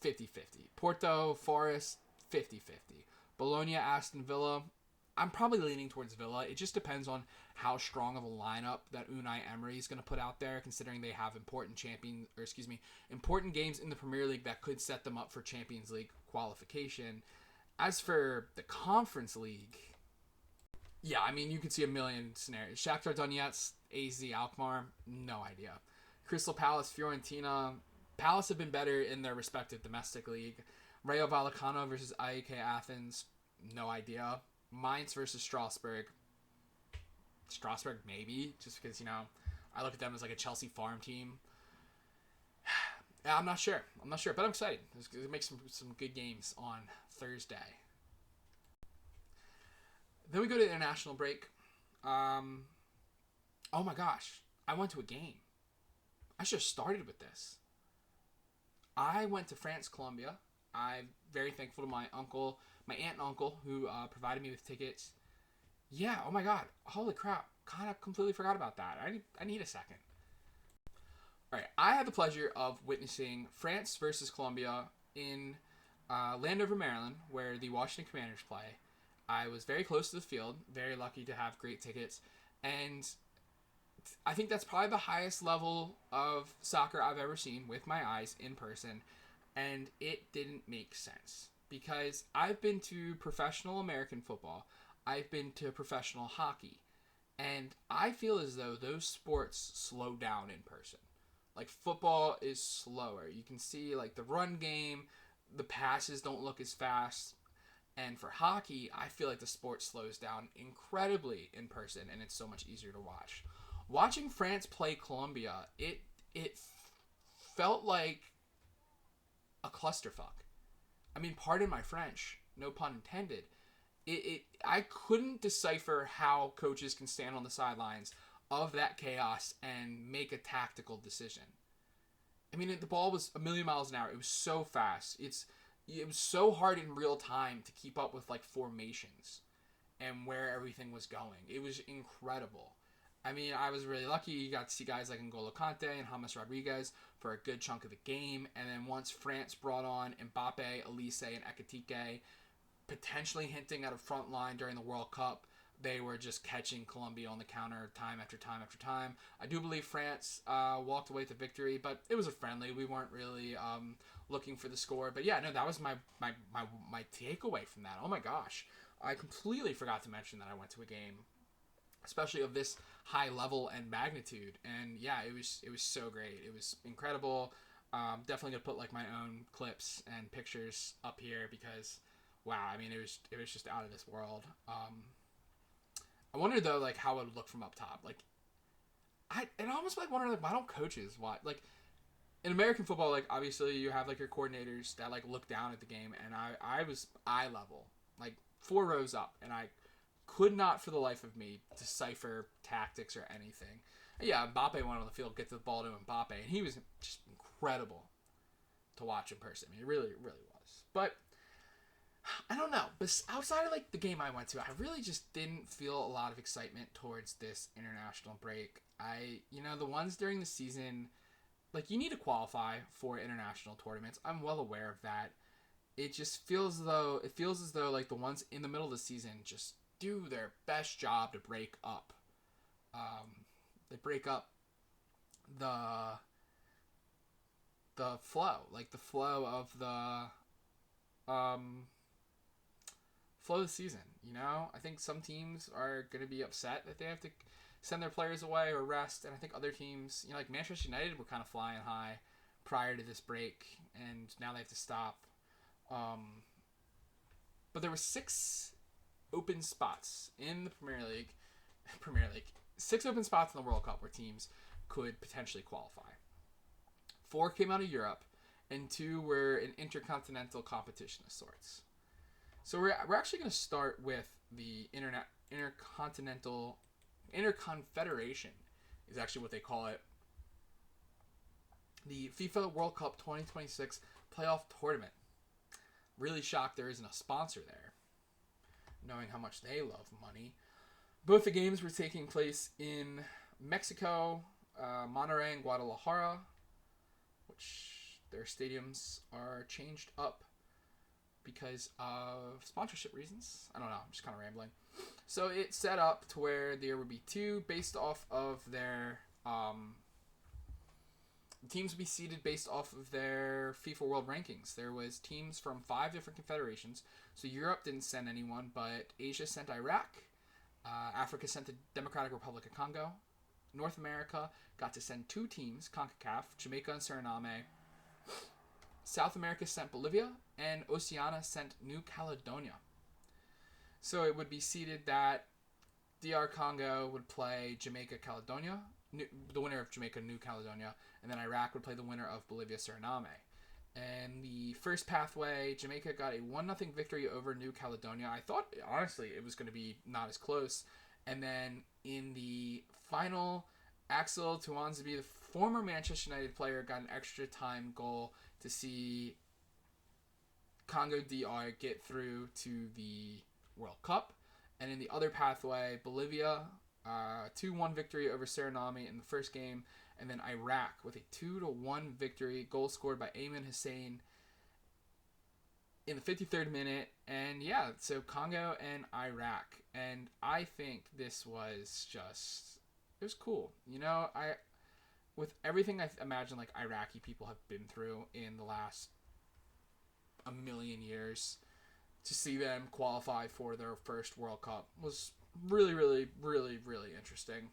50-50. Porto, Forest, 50-50. Bologna, Aston Villa. I'm probably leaning towards Villa. It just depends on how strong of a lineup that Unai Emery is going to put out there, considering they have important games in the Premier League that could set them up for Champions League qualification. As for the Conference League, yeah, I mean, you could see a million scenarios. Shakhtar Donetsk, AZ Alkmaar, no idea. Crystal Palace, Fiorentina. Palace have been better in their respective domestic league. Rayo Vallecano versus AEK Athens, no idea. Mainz versus Strasbourg. Strasbourg, maybe, just because, I look at them as like a Chelsea farm team. I'm not sure, but I'm excited. It's going to make some good games on Thursday. Then we go to the international break. Oh my gosh, I went to a game. I should have started with this. I went to France, Colombia. I'm very thankful to my aunt and uncle, who provided me with tickets. Yeah, oh my god, holy crap, kind of completely forgot about that. I need a second. Alright, I had the pleasure of witnessing France versus Colombia in Landover, Maryland, where the Washington Commanders play. I was very close to the field, very lucky to have great tickets, and I think that's probably the highest level of soccer I've ever seen with my eyes in person, and it didn't make sense. Because I've been to professional American football, I've been to professional hockey, and I feel as though those sports slow down in person. Like, football is slower. You can see, like, the run game, the passes don't look as fast. And for hockey, I feel like the sport slows down incredibly in person, and it's so much easier to watch. Watching France play Colombia, it felt like a clusterfuck. I mean, pardon my French, no pun intended. I couldn't decipher how coaches can stand on the sidelines of that chaos and make a tactical decision. I mean, the ball was a million miles an hour. It was so fast. It was so hard in real time to keep up with like formations and where everything was going. It was incredible. I mean, I was really lucky. You got to see guys like N'Golo Kante and James Rodriguez for a good chunk of the game. And then once France brought on Mbappe, Elise, and Ekitike, potentially hinting at a front line during the World Cup, they were just catching Colombia on the counter time after time after time. I do believe France walked away with the victory, but it was a friendly. We weren't really looking for the score. But yeah, no, that was my takeaway from that. Oh my gosh. I completely forgot to mention that I went to a game, especially of this high level and magnitude. And yeah, it was so great. It was incredible. Definitely gonna put like my own clips and pictures up here because wow, I mean it was just out of this world. I wonder though like how it would look from up top. Like I almost like wonder like why don't coaches watch, like in American football, like obviously you have like your coordinators that like look down at the game, and I was eye level, like 4 rows up, and I could not for the life of me decipher tactics or anything. And yeah, Mbappe went on the field, get the ball to Mbappe, and he was just incredible to watch in person. I mean, it really, really was. But I don't know, but outside of like the game I went to, I really just didn't feel a lot of excitement towards this international break. The ones during the season, like you need to qualify for international tournaments. I'm well aware of that. It feels as though like the ones in the middle of the season just do their best job to break up. They break up the flow of um the season. I think some teams are going to be upset that they have to send their players away or rest, and I think other teams, like Manchester United, were kind of flying high prior to this break, and now they have to stop. But there were 6 open spots in the Premier League. Premier League, 6 open spots in the World Cup where teams could potentially qualify. 4 came out of Europe, and 2 were an intercontinental competition of sorts. So we're actually going to start with the interconfederation is actually what they call it. The FIFA World Cup 2026 playoff tournament. Really shocked there isn't a sponsor there, knowing how much they love money. Both the games were taking place in Mexico, Monterrey and Guadalajara, which their stadiums are changed up because of sponsorship reasons. I don't know, I'm just kind of rambling. So it's set up to where there would be 2 based off of their teams would be seeded based off of their FIFA World Rankings. There was teams from 5 different confederations. So Europe didn't send anyone, but Asia sent Iraq. Africa sent the Democratic Republic of Congo. North America got to send 2 teams, CONCACAF, Jamaica and Suriname. South America sent Bolivia, and Oceania sent New Caledonia. So it would be seeded that DR Congo would play Jamaica Caledonia, the winner of Jamaica New Caledonia, and then Iraq would play the winner of Bolivia Suriname. And the first pathway, Jamaica got a 1-0 victory over New Caledonia. I thought, honestly, it was going to be not as close. And then in the final, Axel Tuanzebe, the former Manchester United player, got an extra time goal to see Congo DR get through to the World Cup. And in the other pathway, Bolivia, 2-1 victory over Suriname in the first game. And then Iraq with a 2-1 victory, goal scored by Ayman Hussein in the 53rd minute. And yeah, so Congo and Iraq. And I think this was just, it was cool. With everything I imagine like Iraqi people have been through in the last 1,000,000 years, to see them qualify for their first World Cup was really, really, really, really interesting.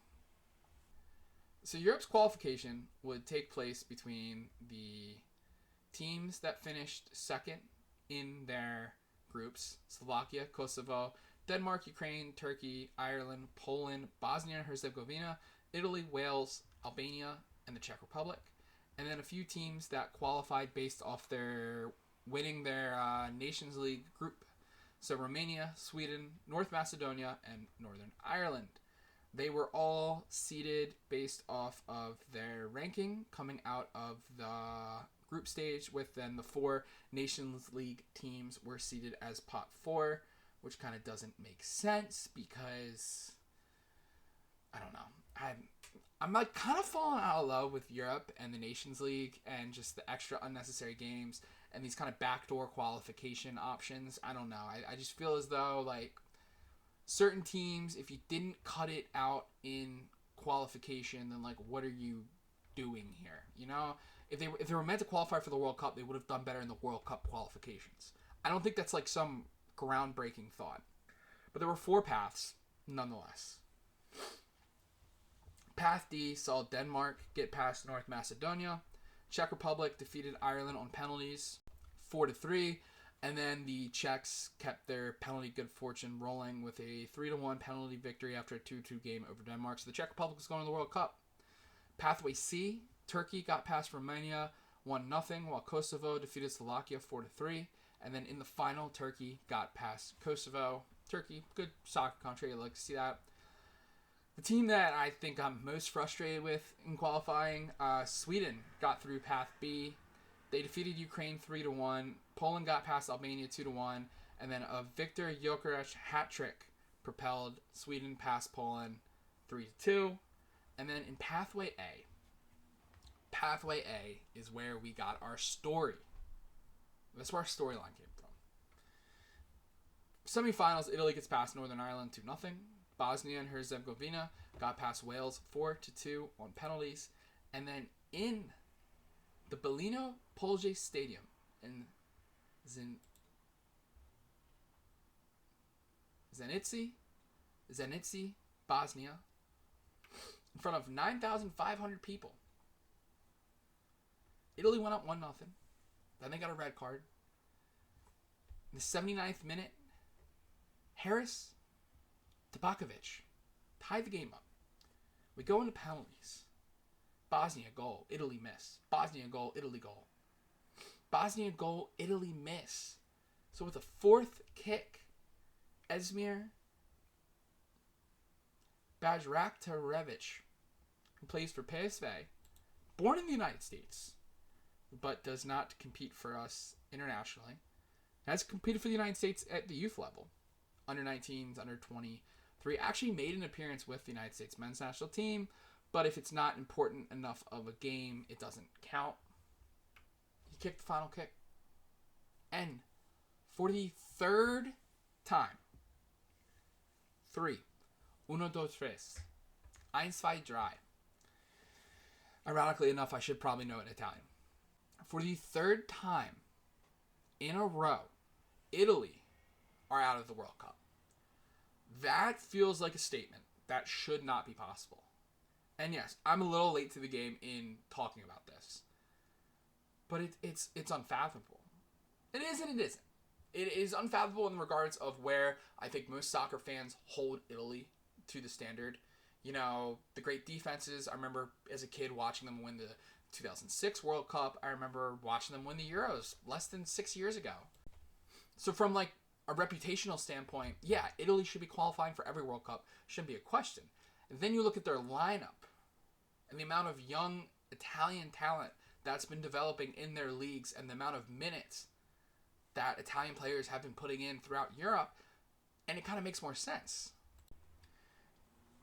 So Europe's qualification would take place between the teams that finished second in their groups: Slovakia, Kosovo, Denmark, Ukraine, Turkey, Ireland, Poland, Bosnia and Herzegovina, Italy, Wales, Albania, and the Czech Republic. And then a few teams that qualified based off their winning their Nations League group. So Romania, Sweden, North Macedonia, and Northern Ireland. They were all seeded based off of their ranking coming out of the group stage, with then the 4 Nations League teams were seeded as pot 4, which kind of doesn't make sense because, I don't know. I'm like kind of falling out of love with Europe and the Nations League and just the extra unnecessary games and these kind of backdoor qualification options. I don't know. I just feel as though like certain teams, if you didn't cut it out in qualification, then like what are you doing here? If they were meant to qualify for the World Cup, they would have done better in the World Cup qualifications. I don't think that's like some groundbreaking thought. But there were 4 paths nonetheless. Path D saw Denmark get past North Macedonia. Czech Republic defeated Ireland on penalties 4-3. And then the Czechs kept their penalty good fortune rolling with a 3-1 penalty victory after a 2-2 game over Denmark. So the Czech Republic was going to the World Cup. Pathway C, Turkey got past Romania 1-0, while Kosovo defeated Slovakia 4-3. And then in the final, Turkey got past Kosovo. Turkey, good soccer country. I'd like to see that. The team that I think I'm most frustrated with in qualifying, Sweden got through Path B. They defeated Ukraine 3-1. Poland got past Albania 2-1. And then a Viktor Gyökeres hat trick propelled Sweden past Poland 3-2. And then in Pathway A is where we got our story. That's where our storyline came from. Semifinals, Italy gets past Northern Ireland 2-0. Bosnia and Herzegovina got past Wales 4-2 on penalties. And then in the Belino Polje Stadium in Zenica, Bosnia, in front of 9,500 people, Italy went up 1-0. Then they got a red card. In the 79th minute, Haris Tabakovic tied the game up. We go into penalties. Bosnia goal, Italy miss. Bosnia goal, Italy goal. Bosnia goal, Italy miss. So with a fourth kick, Esmir Bajraktarevic, who plays for PSV, born in the United States, but does not compete for us internationally, has competed for the United States at the youth level, under 19s, under 23, actually made an appearance with the United States men's national team, but if it's not important enough of a game, it doesn't count. He kicked the final kick. And for the third time, 3, 1, 2, 3, 1, 2, 3. Ironically enough, I should probably know it in Italian. For the third time in a row, Italy are out of the World Cup. That feels like a statement. That should not be possible. And yes, I'm a little late to the game in talking about this. But it's unfathomable. It is and it isn't. It is unfathomable in regards of where I think most soccer fans hold Italy to the standard. You know, the great defenses. I remember as a kid watching them win the 2006 World Cup. I remember watching them win the Euros less than 6 years ago. So from like a reputational standpoint, yeah, Italy should be qualifying for every World Cup. Shouldn't be a question. And then you look at their lineup and the amount of young Italian talent that's been developing in their leagues and the amount of minutes that Italian players have been putting in throughout Europe, and it kind of makes more sense.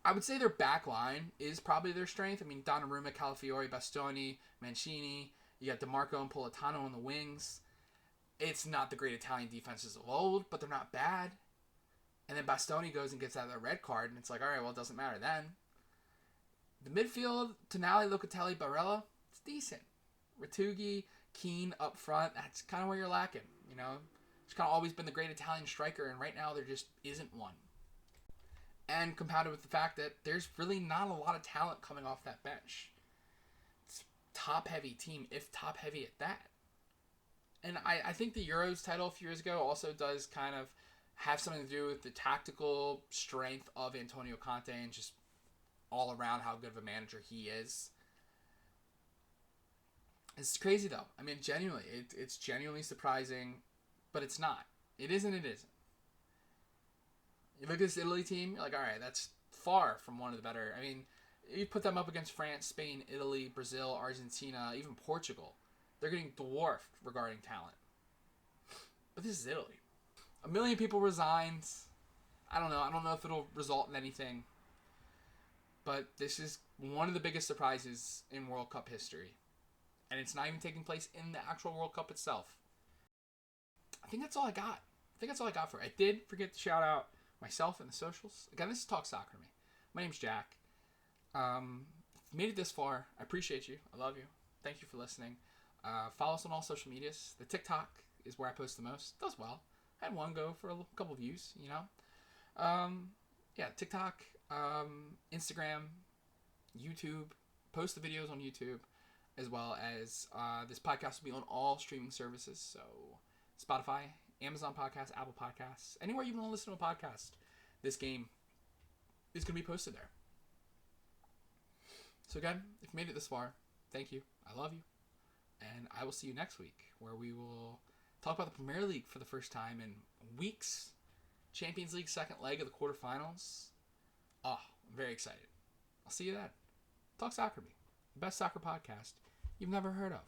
I would say their back line is probably their strength. I mean, Donnarumma, Calafiori, Bastoni, Mancini. You got DeMarco and Politano on the wings. It's not the great Italian defenses of old, but they're not bad. And then Bastoni goes and gets out of the red card, and it's like, all right, well, it doesn't matter then. The midfield, Tonali, Locatelli, Barella, it's decent. Retugi, Keane up front, that's kind of where you're lacking, you know? It's kind of always been the great Italian striker, and right now there just isn't one. And compounded with the fact that there's really not a lot of talent coming off that bench. It's a top-heavy team, if top-heavy at that. And I think the Euros title a few years ago also does kind of have something to do with the tactical strength of Antonio Conte and just all around how good of a manager he is. It's crazy, though. I mean, genuinely, it's genuinely surprising, but it's not. It isn't, it isn't. You look at this Italy team, you're like, all right, that's far from one of the better. I mean, you put them up against France, Spain, Italy, Brazil, Argentina, even Portugal. They're getting dwarfed regarding talent. But this is Italy. 1 million people resigned. I don't know. I don't know if it'll result in anything. But this is one of the biggest surprises in World Cup history. And it's not even taking place in the actual World Cup itself. I think that's all I got. For it. I did forget to shout out myself and the socials. Again, this is Talk Soccer to me. My name's Jack. If you made it this far, I appreciate you. I love you. Thank you for listening. Follow us on all social medias. The TikTok is where I post the most. Does well. I had one go for a couple views, you know. Yeah, TikTok, Instagram, YouTube. Post the videos on YouTube, as well as this podcast will be on all streaming services. So Spotify, Amazon Podcasts, Apple Podcasts, anywhere you want to listen to a podcast. This game is going to be posted there. So again, if you made it this far, thank you. I love you. And I will see you next week, where we will talk about the Premier League for the first time in weeks. Champions League second leg of the quarterfinals. Oh, I'm very excited. I'll see you then. Talk Soccer to me. The best soccer podcast you've never heard of.